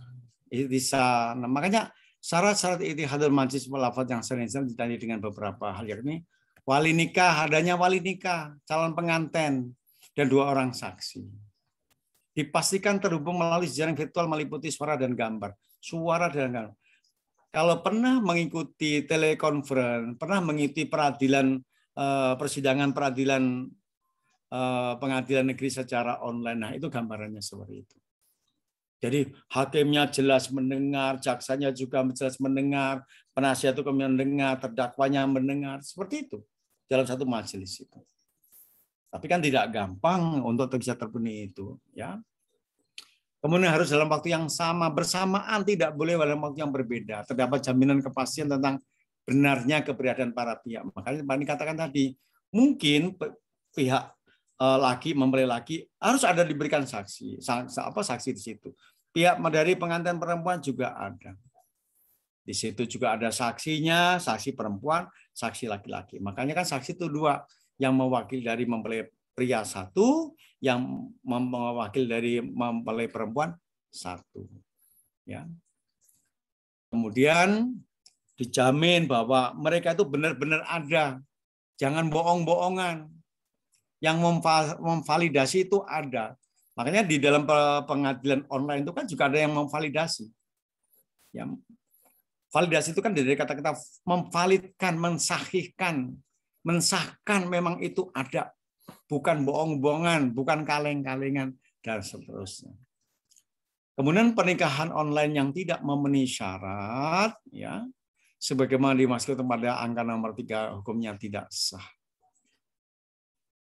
bisa. Nah, makanya syarat-syarat ittihadul majlis lafaz yang sering ditandai dengan beberapa hal, yakni wali nikah, adanya wali nikah, calon pengantin, dan 2 orang saksi. Dipastikan terhubung melalui jaring virtual meliputi suara dan gambar. Suara dan gambar. Kalau pernah mengikuti telekonferensi, pernah mengikuti peradilan persidangan peradilan pengadilan negeri secara online, nah itu gambarannya seperti itu. Jadi hakimnya jelas mendengar, jaksanya juga jelas mendengar, penasihat hukum mendengar, terdakwanya mendengar, seperti itu dalam satu majelis itu. Tapi kan tidak gampang untuk bisa terpenuhi itu, ya. Kemudian harus dalam waktu yang sama, bersamaan, tidak boleh dalam waktu yang berbeda. Terdapat jaminan kepastian tentang benarnya keberadaan para pihak. Makanya Pak dikatakan tadi, mungkin pihak laki mempelai laki harus ada diberikan saksi di situ. Pihak dari pengantin perempuan juga ada. Di situ juga ada saksinya, saksi perempuan, saksi laki-laki. Makanya kan saksi itu 2, yang mewakili dari mempelai pria 1, yang mewakili dari mempelai perempuan 1. Ya. Kemudian dijamin bahwa mereka itu benar-benar ada, jangan bohong-bohongan. Yang memvalidasi itu ada. Makanya di dalam pengadilan online itu kan juga ada yang memvalidasi. Ya. Validasi itu kan dari kata-kata memvalidkan, mensahihkan, mensahkan memang itu ada. Bukan bohong-bohongan, bukan kaleng-kalengan, dan seterusnya. Kemudian pernikahan online yang tidak memenuhi syarat, ya, sebagaimana dimaksud pada angka nomor 3, hukumnya tidak sah.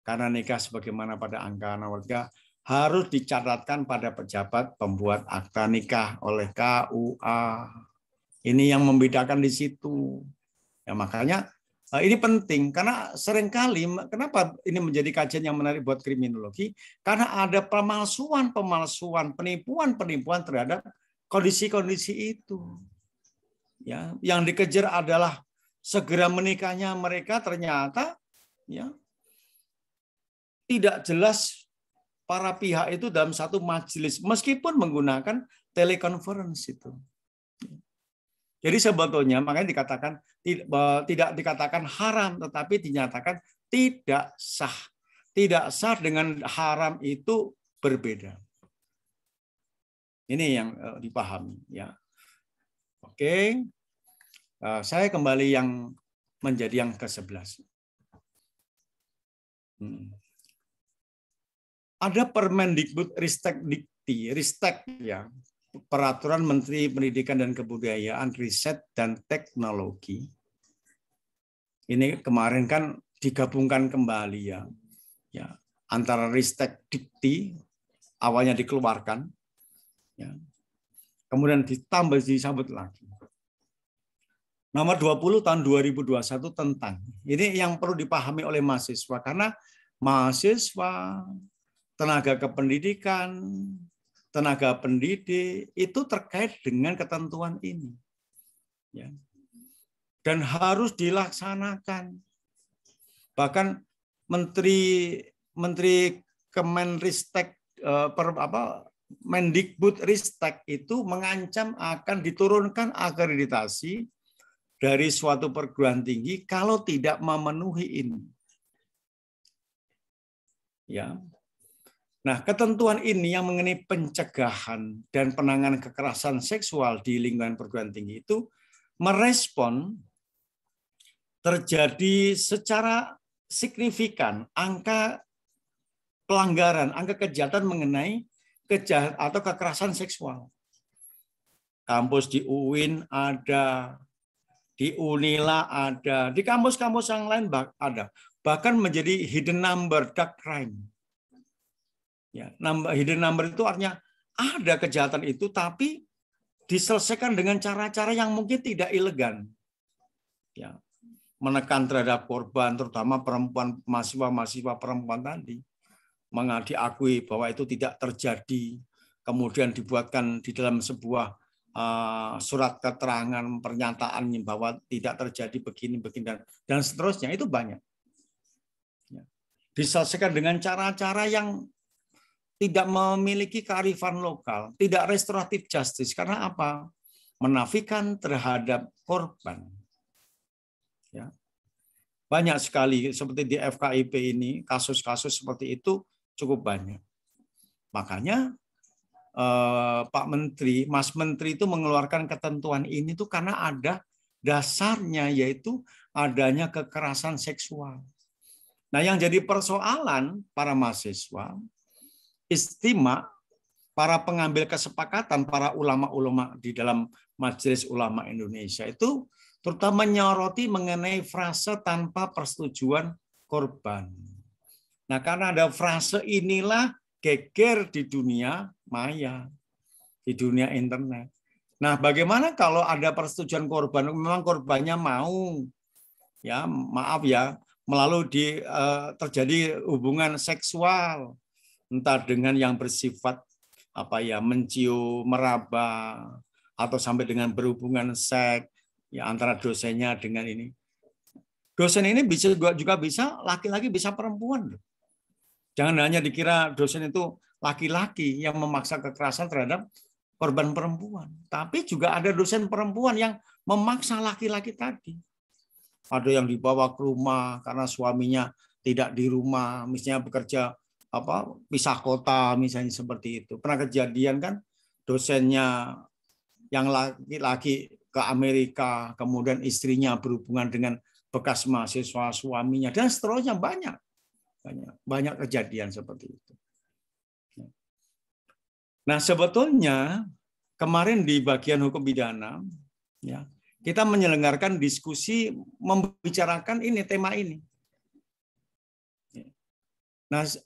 Karena nikah sebagaimana pada angka nomor 3 harus dicatatkan pada pejabat pembuat akta nikah oleh KUA. Ini yang membedakan di situ. Ya, makanya ini penting karena seringkali kenapa ini menjadi kajian yang menarik buat kriminologi? Karena ada pemalsuan, penipuan terhadap kondisi-kondisi itu. Ya, yang dikejar adalah segera menikahnya mereka, ternyata ya tidak jelas para pihak itu dalam satu majelis meskipun menggunakan telekonferensi itu. Jadi sebetulnya makanya dikatakan tidak dikatakan haram, tetapi dinyatakan tidak sah. Tidak sah dengan haram itu berbeda. Ini yang dipahami, ya. Oke, saya kembali yang menjadi yang ke-11. Ada Permendikbud Ristek Dikti, Ristek, ya. Peraturan Menteri Pendidikan dan Kebudayaan, Riset dan Teknologi. Ini kemarin kan digabungkan kembali ya. Ya, antara Ristek Dikti awalnya dikeluarkan ya. Kemudian ditambah disambut lagi. Nomor 20 tahun 2021 tentang ini yang perlu dipahami oleh mahasiswa karena mahasiswa, tenaga kependidikan, tenaga pendidik itu terkait dengan ketentuan ini. Ya. Dan harus dilaksanakan. Bahkan Menteri Kemenristek Mendikbudristek itu mengancam akan diturunkan akreditasi dari suatu perguruan tinggi kalau tidak memenuhi ini. Ya. Nah, ketentuan ini yang mengenai pencegahan dan penanganan kekerasan seksual di lingkungan perguruan tinggi itu merespon terjadi secara signifikan angka pelanggaran, angka kejahatan mengenai kekerasan seksual. Kampus di UIN ada, di Unila ada, di kampus-kampus yang lain ada. Bahkan menjadi hidden number, dark crime. Ya, hidden number itu artinya ada kejahatan itu, tapi diselesaikan dengan cara-cara yang mungkin tidak elegan. Ya, menekan terhadap korban, terutama perempuan, mahasiswa perempuan tadi. Diakui bahwa itu tidak terjadi, kemudian dibuatkan di dalam sebuah surat keterangan pernyataan bahwa tidak terjadi begini dan seterusnya, itu banyak. Diselesaikan dengan cara-cara yang tidak memiliki kearifan lokal, tidak restoratif justice, karena apa? Menafikan terhadap korban. Ya. Banyak sekali seperti di FKIP ini kasus-kasus seperti itu cukup banyak. Makanya Pak Menteri, Mas Menteri itu mengeluarkan ketentuan ini tuh karena ada dasarnya, yaitu adanya kekerasan seksual. Nah, yang jadi persoalan para mahasiswa, istimewa para pengambil kesepakatan, para ulama-ulama di dalam Majelis Ulama Indonesia itu terutama menyoroti mengenai frase tanpa persetujuan korban. Nah, karena ada frase inilah geger di dunia maya, di dunia internet. Nah, bagaimana kalau ada persetujuan korban, memang korbannya mau, ya maaf ya, melalui terjadi hubungan seksual, entah dengan yang bersifat mencium, meraba, atau sampai dengan berhubungan seks ya antara dosennya dengan ini. Dosen ini juga bisa laki-laki, bisa perempuan. Jangan hanya dikira dosen itu laki-laki yang memaksa kekerasan terhadap korban perempuan, tapi juga ada dosen perempuan yang memaksa laki-laki tadi. Ada yang dibawa ke rumah karena suaminya tidak di rumah, misalnya bekerja pisah kota, misalnya seperti itu. Pernah kejadian kan, dosennya yang laki-laki ke Amerika, kemudian istrinya berhubungan dengan bekas mahasiswa suaminya, dan seterusnya. Banyak kejadian seperti itu. Nah, sebetulnya kemarin di bagian hukum pidana, ya, kita menyelenggarakan diskusi membicarakan ini, tema ini.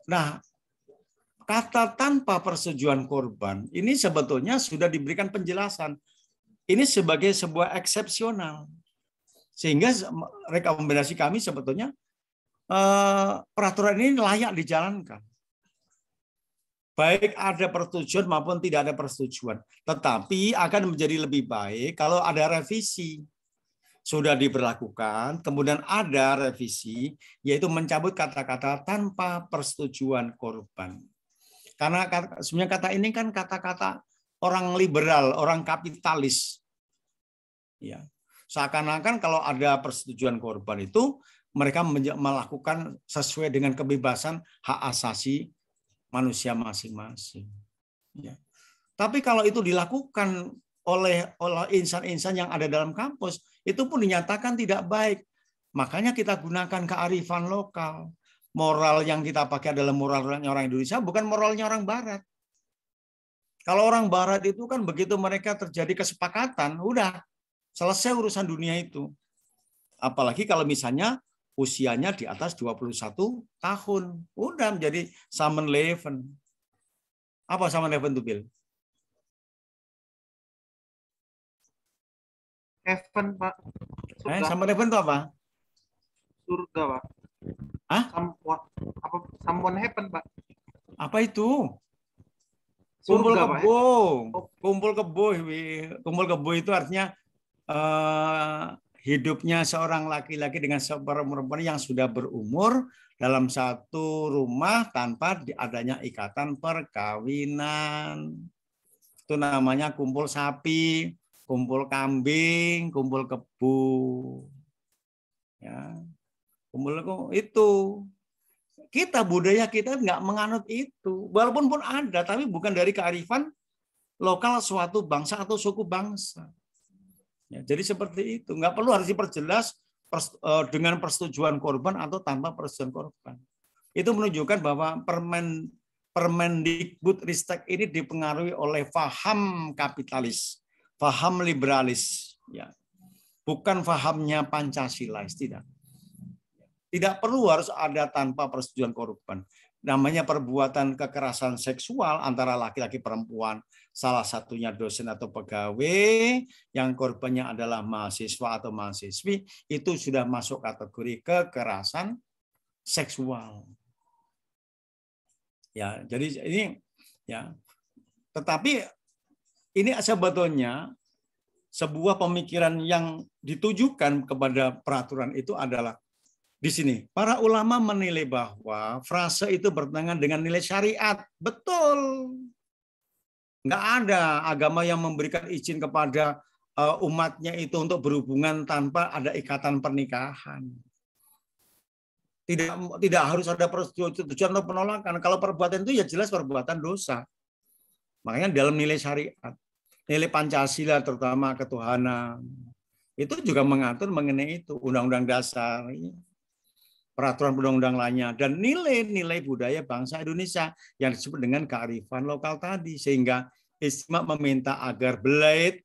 Nah, kata tanpa persetujuan korban ini sebetulnya sudah diberikan penjelasan. Ini sebagai sebuah eksepsional. Sehingga rekomendasi kami sebetulnya peraturan ini layak dijalankan. Baik ada persetujuan maupun tidak ada persetujuan. Tetapi akan menjadi lebih baik kalau ada revisi. Sudah diberlakukan, kemudian ada revisi, yaitu mencabut kata-kata tanpa persetujuan korban. Karena sebenarnya kata ini kan kata-kata orang liberal, orang kapitalis. Ya. Seakan-akan kalau ada persetujuan korban itu, mereka melakukan sesuai dengan kebebasan hak asasi manusia masing-masing. Ya. Tapi kalau itu dilakukan oleh insan-insan yang ada dalam kampus, itu pun dinyatakan tidak baik. Makanya kita gunakan kearifan lokal. Moral yang kita pakai adalah moralnya orang Indonesia, bukan moralnya orang Barat. Kalau orang Barat itu kan begitu mereka terjadi kesepakatan, udah selesai urusan dunia itu. Apalagi kalau misalnya usianya di atas 21 tahun. Udah menjadi Summon Leven. Apa Summon Leven itu, Bill? Heaven, Pak. Surga. Summon Leven itu apa? Surga, Pak. Hah? Someone heaven, Pak. Apa itu? Kumpul Surga, Pak. kebo. Kumpul kebo. Kumpul kebo itu artinya hidupnya seorang laki-laki dengan seorang perempuan yang sudah berumur dalam satu rumah tanpa adanya ikatan perkawinan. Itu namanya kumpul sapi, kumpul kambing, kumpul kebo. Ya. Kumpul itu. Kita budaya kita nggak menganut itu. Walaupun pun ada, tapi bukan dari kearifan lokal suatu bangsa atau suku bangsa. Ya, jadi seperti itu. Nggak perlu harus diperjelas dengan persetujuan korban atau tanpa persetujuan korban. Itu menunjukkan bahwa Permendikbud-Ristek ini dipengaruhi oleh paham kapitalis, paham liberalis, ya. Bukan pahamnya Pancasilais, tidak. Tidak perlu harus ada tanpa persetujuan korban. Namanya perbuatan kekerasan seksual antara laki-laki perempuan, salah satunya dosen atau pegawai, yang korbannya adalah mahasiswa atau mahasiswi, itu sudah masuk kategori kekerasan seksual. Ya, jadi ini ya. Tetapi ini sebetulnya sebuah pemikiran yang ditujukan kepada peraturan itu adalah di sini, para ulama menilai bahwa frase itu bertentangan dengan nilai syariat. Betul. Nggak ada agama yang memberikan izin kepada umatnya itu untuk berhubungan tanpa ada ikatan pernikahan. Tidak harus ada persetujuan atau penolakan. Kalau perbuatan itu ya jelas perbuatan dosa. Makanya dalam nilai syariat, nilai Pancasila terutama ketuhanan, itu juga mengatur mengenai itu. Undang-undang dasar, peraturan undang-undang lainnya, dan nilai-nilai budaya bangsa Indonesia yang disebut dengan kearifan lokal tadi. Sehingga Istimewa meminta agar belait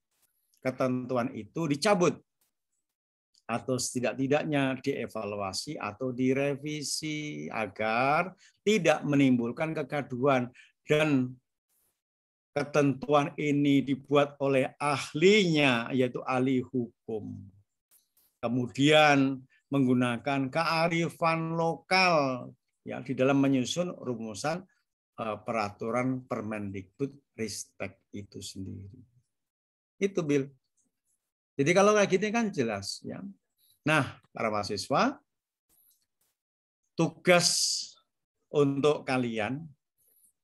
ketentuan itu dicabut atau setidak-tidaknya dievaluasi atau direvisi agar tidak menimbulkan kegaduhan. Dan ketentuan ini dibuat oleh ahlinya, yaitu ahli hukum. Kemudian menggunakan kearifan lokal ya di dalam menyusun rumusan peraturan Permendikbud-Ristek itu sendiri. Itu, Bill. Jadi kalau kayak gini kan jelas ya. Nah, para mahasiswa, tugas untuk kalian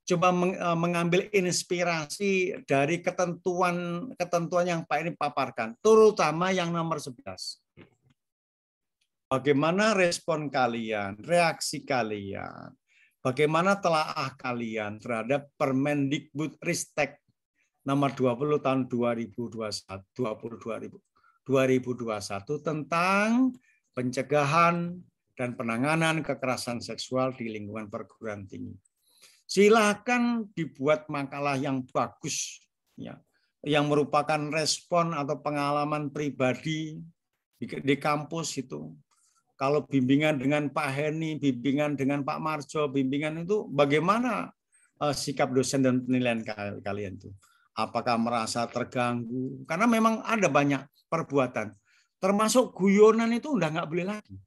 coba mengambil inspirasi dari ketentuan yang Pak ini paparkan, terutama yang nomor 11. Bagaimana respon kalian, reaksi kalian, bagaimana telaah kalian terhadap Permendikbud-Ristek nomor 20 tahun 2021 tentang pencegahan dan penanganan kekerasan seksual di lingkungan perguruan tinggi. Silakan dibuat makalah yang bagus, ya, yang merupakan respon atau pengalaman pribadi di kampus itu. Kalau bimbingan dengan Pak Heni, bimbingan dengan Pak Marjo, bimbingan itu bagaimana sikap dosen dan penilaian kalian itu? Apakah merasa terganggu? Karena memang ada banyak perbuatan, termasuk guyonan itu udah nggak boleh lagi.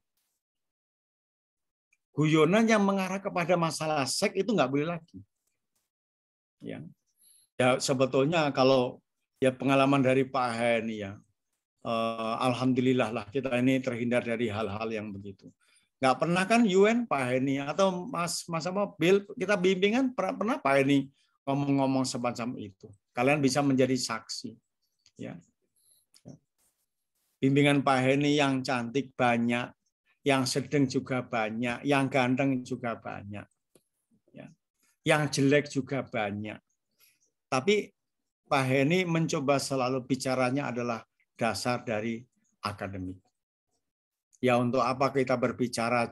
Guyonan yang mengarah kepada masalah seks itu nggak boleh lagi. Ya, sebetulnya kalau ya pengalaman dari Pak Heni ya. Alhamdulillah lah kita ini terhindar dari hal-hal yang begitu. Nggak pernah kan UN Pak Heni atau Mas Bill kita bimbingan pernah Pak Heni ngomong-ngomong semacam itu. Kalian bisa menjadi saksi. Ya. Bimbingan Pak Heni yang cantik banyak, yang sedang juga banyak, yang ganteng juga banyak, ya. Yang jelek juga banyak. Tapi Pak Heni mencoba selalu bicaranya adalah dasar dari akademik. Ya untuk apa kita berbicara,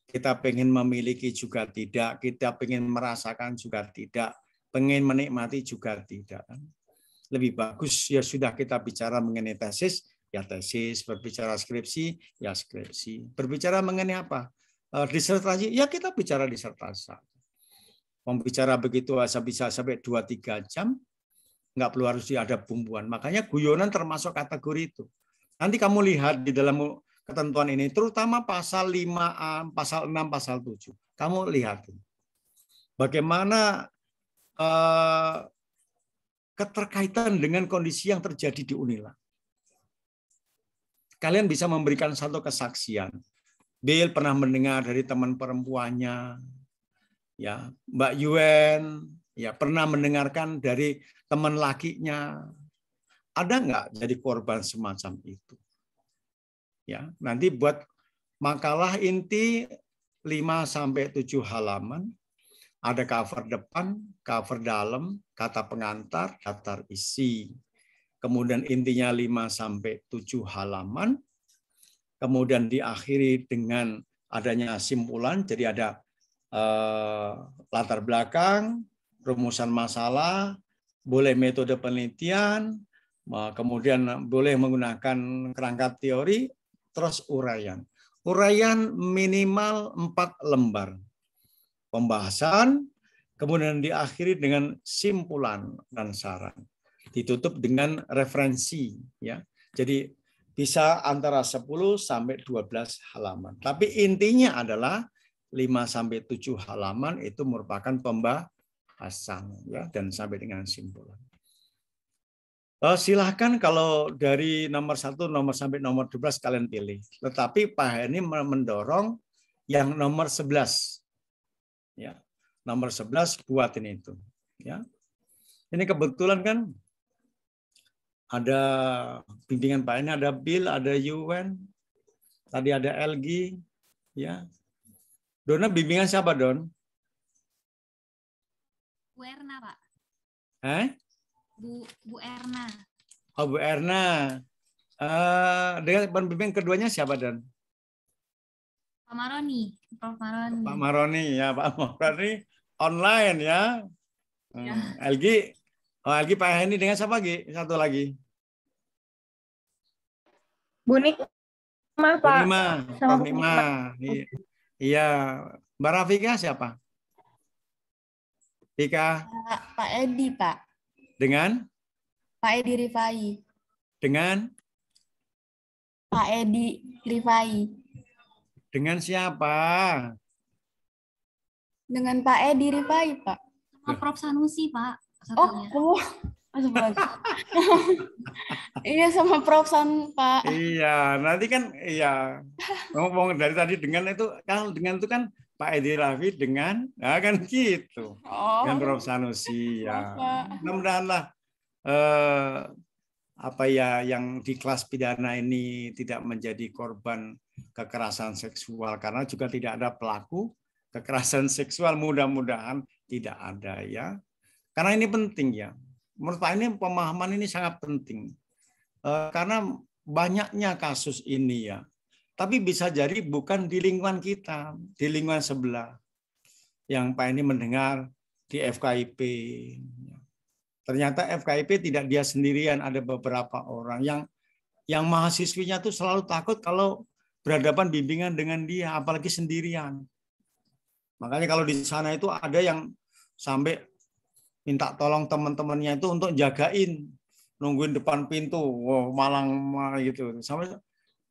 kita pengen memiliki juga tidak, kita pengen merasakan juga tidak. pengen menikmati juga tidak. Lebih bagus ya sudah kita bicara mengenai tesis, ya tesis, berbicara skripsi, ya skripsi. Berbicara mengenai apa? Disertasi, ya kita bicara disertasi. Membicara begitu bisa sampai 2-3 jam, nggak perlu harus ada bumbuan. Makanya guyonan termasuk kategori itu. Nanti kamu lihat di dalam ketentuan ini, terutama pasal 5A, pasal 6, pasal 7. Kamu lihat bagaimana keterkaitan dengan kondisi yang terjadi di Unila. Kalian bisa memberikan satu kesaksian. Bill pernah mendengar dari teman perempuannya, ya Mbak Yuen, ya pernah mendengarkan dari teman lakinya. Ada nggak jadi korban semacam itu? Ya, nanti buat makalah inti 5-7 halaman. Ada cover depan, cover dalam, kata pengantar, daftar isi. Kemudian intinya 5-7 halaman. Kemudian diakhiri dengan adanya simpulan, jadi ada latar belakang, rumusan masalah, boleh metode penelitian, kemudian boleh menggunakan kerangka teori, terus uraian. Uraian minimal 4 lembar. Pembahasan, kemudian diakhiri dengan simpulan dan saran. Ditutup dengan referensi, ya. Jadi bisa antara 10 sampai 12 halaman. Tapi intinya adalah 5-7 halaman itu merupakan pembahasan, ya, dan sampai dengan simpulan. Silahkan kalau dari nomor 1 sampai nomor 12 kalian pilih. Tetapi Pak Heni mendorong yang nomor 11. Ya, nomor 11 buatin itu. Ya. Ini kebetulan kan ada bimbingan Pak Heni, ada Bill, ada Yuen, tadi ada LG, ya. Dona bimbingan siapa, Don? Bu Erna, Pak. Bu Erna. Oh, Bu Erna. Dengan pembimbing keduanya siapa, Don? Pak Maroni. Prof. Maroni. Pak Maroni, ya, Pak Maroni online ya. Ya. LG, LG Pak Heni dengan siapa lagi? Satu lagi. Bu Nikmah, Pak. Prof. Nikmah. Iya. Mbak Rafika siapa? Rika. Pak Edi, Pak. Dengan? Pak Edi Rifai. Dengan? Pak Edi Rifai. Dengan siapa? Dengan Pak Edi Rifai, Pak. Sama Prof. Sanusi, Pak. Satunya. Iya, sama Prof. San, Pak. Iya, nanti kan iya. Ngomong dari tadi dengan itu, kalau dengan itu kan Pak Edi Raffi dengan, nah kan gitu. Dengan Prof. Sanusi, ya. Mudah-mudahan lah apa ya yang di kelas pidana ini tidak menjadi korban kekerasan seksual, karena juga tidak ada pelaku kekerasan seksual, mudah-mudahan tidak ada ya. Karena ini penting ya. Menurut Pak ini pemahaman ini sangat penting. Karena banyaknya kasus ini ya. Tapi bisa jadi bukan di lingkungan kita, di lingkungan sebelah. Yang Pak ini mendengar di FKIP. Ternyata FKIP tidak dia sendirian, ada beberapa orang yang mahasiswinya tuh selalu takut kalau berhadapan bimbingan dengan dia, apalagi sendirian. Makanya kalau di sana itu ada yang sampai minta tolong teman-temannya itu untuk jagain, nungguin depan pintu, wow, malang gitu.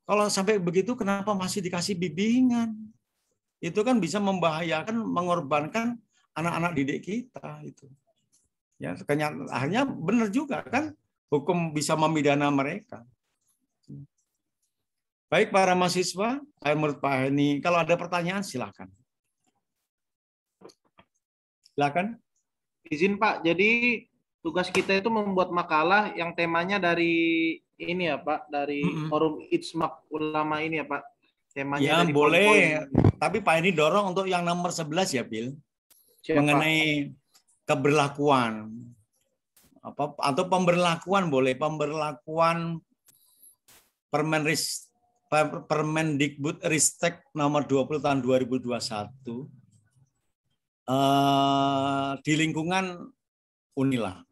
Kalau sampai begitu, kenapa masih dikasih bimbingan? Itu kan bisa membahayakan, mengorbankan anak-anak didik kita itu. Ya, akhirnya benar juga kan, hukum bisa memidana mereka. Baik para mahasiswa, menurut Pak Heni, kalau ada pertanyaan silakan. Silakan. Izin Pak, jadi tugas kita itu membuat makalah yang temanya dari ini ya Pak, dari forum Ijma ulama ini ya Pak. Temanya ya dari boleh, tapi Pak ini dorong untuk yang nomor 11 ya, Bill. Mengenai keberlakuan atau pemberlakuan boleh, pemberlakuan Permendikbud-Ristek nomor 20 tahun 2021 di lingkungan Unila.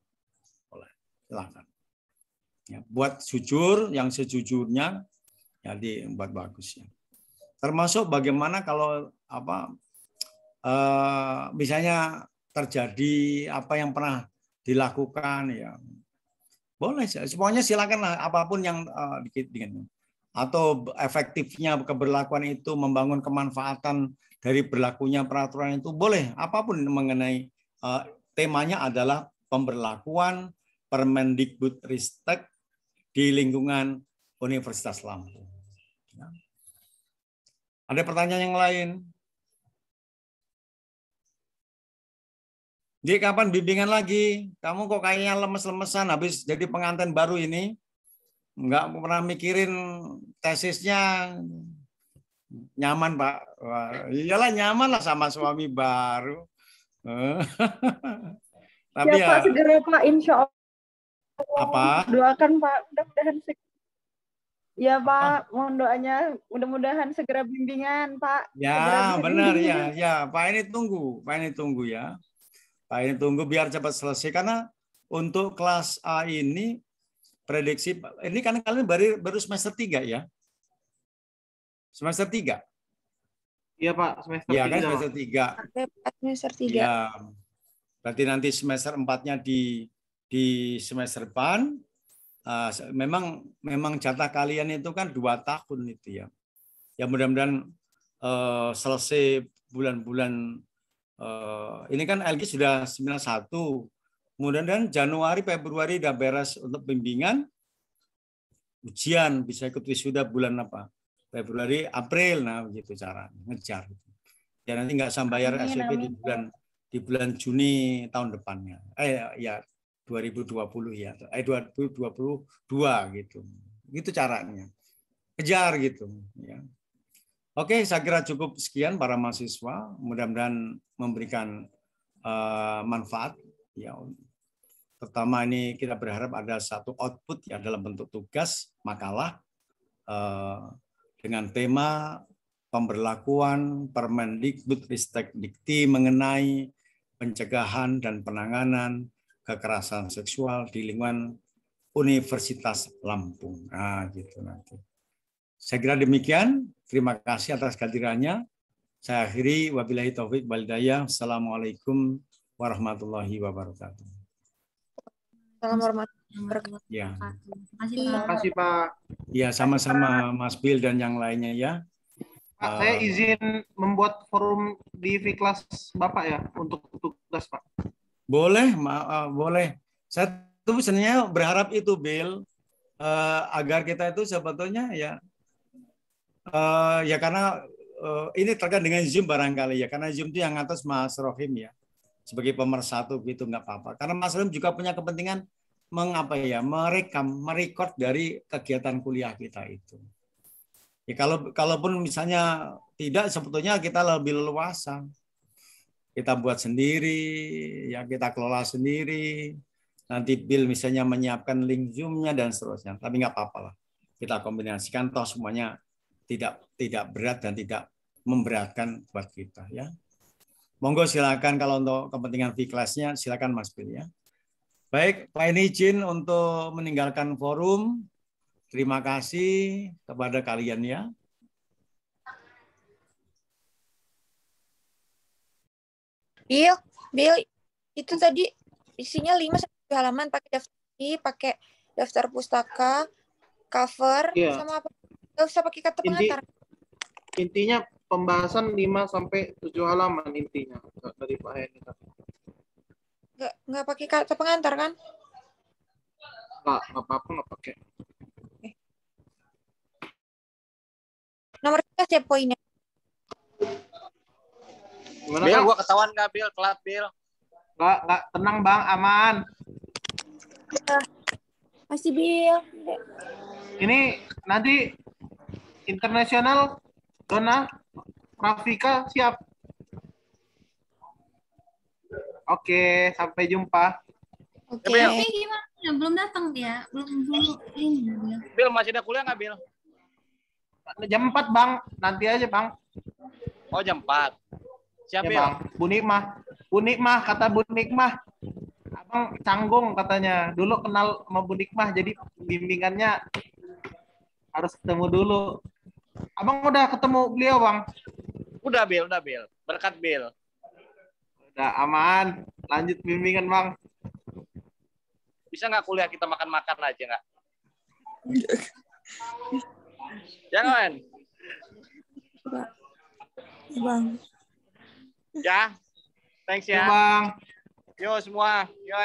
Silakan. Ya, buat jujur, yang sejujurnya, jadi buat bagus ya. Termasuk bagaimana kalau misalnya terjadi apa yang pernah dilakukan ya, boleh semuanya silakan lah, apapun yang atau efektifnya keberlakuan itu membangun kemanfaatan dari berlakunya peraturan itu boleh, apapun mengenai temanya adalah pemberlakuan Permendikbudristek di lingkungan Universitas Lampung. Ada pertanyaan yang lain? Jadi kapan bimbingan lagi? Kamu kok kayaknya lemes-lemesan habis jadi pengantin baru ini? Nggak pernah mikirin tesisnya. Nyaman, Pak. Wah, iyalah nyaman lah sama suami baru. Tapi ya, Pak, segera Pak, insya Allah. Apa? Doakan Pak, mudah-mudahan ya Pak, mohon doanya mudah-mudahan segera bimbingan Pak. Ya, benar ya. Ya, Pak ini tunggu ya. Pak ini tunggu biar cepat selesai karena untuk kelas A ini prediksi ini kan kalian baru semester 3 ya. Semester 3. Iya, Pak, semester 3. Iya kan semester 3. Semester 3. Ya. Berarti nanti semester 4-nya di semester depan. Memang jatah kalian itu kan 2 tahun itu ya. Ya mudah-mudahan selesai bulan-bulan ini kan LG sudah 91. Mudah-mudahan Januari Februari udah beres untuk bimbingan. Ujian bisa ikut wisuda bulan apa? Februari April, nah begitu cara ngejar. Ya nanti nggak usah bayar SPP di bulan Juni tahun depannya. Ya 2020 ya. 2022 gitu. Gitu caranya. Kejar gitu ya. Oke, saya kira cukup sekian para mahasiswa. Mudah-mudahan memberikan manfaat ya. Pertama ini kita berharap ada satu output ya dalam bentuk tugas makalah dengan tema pemberlakuan Permendikbudristek Dikti mengenai pencegahan dan penanganan kekerasan seksual di lingkungan Universitas Lampung. Nah, gitu nanti. Saya kira demikian. Terima kasih atas kehadirannya. Saya akhiri. Wabillahi taufik wal hidayah. Assalamualaikum warahmatullahi wabarakatuh. Assalamualaikum warahmatullahi wabarakatuh. Ya. Terima kasih, Pak. Ya, sama-sama Mas Bill dan yang lainnya ya. Pak, saya izin membuat forum di Fiklas Bapak ya untuk tugas, Pak. Boleh, boleh. Saya tuh sebenarnya berharap itu, Bill, agar kita itu sebetulnya ya karena ini terkait dengan Zoom barangkali ya, karena Zoom itu yang atas Mas Rohim ya, sebagai pemersatu gitu nggak apa-apa. Karena Mas Rohim juga punya kepentingan merekod dari kegiatan kuliah kita itu. Ya kalaupun misalnya tidak, sebetulnya kita lebih leluasa. Kita buat sendiri, ya kita kelola sendiri. Nanti Bill misalnya menyiapkan link Zoom-nya dan seterusnya. Tapi nggak apa-apa lah. Kita kombinasikan, toh semuanya tidak berat dan tidak memberatkan buat kita ya. Monggo silakan kalau untuk kepentingan Fiklasnya silakan Mas Bill ya. Baik, Pak ini izin untuk meninggalkan forum. Terima kasih kepada kalian ya. Bill, itu tadi isinya 5 halaman pakai daftar pustaka, cover, sama apa? Nggak usah pakai kata pengantar. Intinya pembahasan 5-7 halaman intinya dari Pak Heni. Nggak pakai kata pengantar kan? Nggak apa-apa, nggak pakai. Nomor 3 setiap poinnya. Gimana, Bill, Kak? gua ketahuan nggak, Bill? Telat, Bill. Nggak, tenang Bang, aman. Masih Bill. Ini nanti internasional Dona Rafika siap. Oke, sampai jumpa. Oke. Tapi gimana? Belum datang dia. Belum ini. Bill, masih ada kuliah nggak, Bill? Jam 4, Bang. Nanti aja, Bang. Oh, jam 4. Siap, Ya, Bill. Bang. Bu Nikmah, kata Bu Nikmah. Abang canggung katanya. Dulu kenal sama Bu Nikmah, jadi bimbingannya harus ketemu dulu. Abang udah ketemu beliau, Bang? Udah, Bil. Berkat Bil. Udah aman. Lanjut bimbingan, Bang. Bisa nggak kuliah kita makan-makan aja nggak? Jangan. Bang. Ya. Thanks ya. Bang. Yo semua. Yo.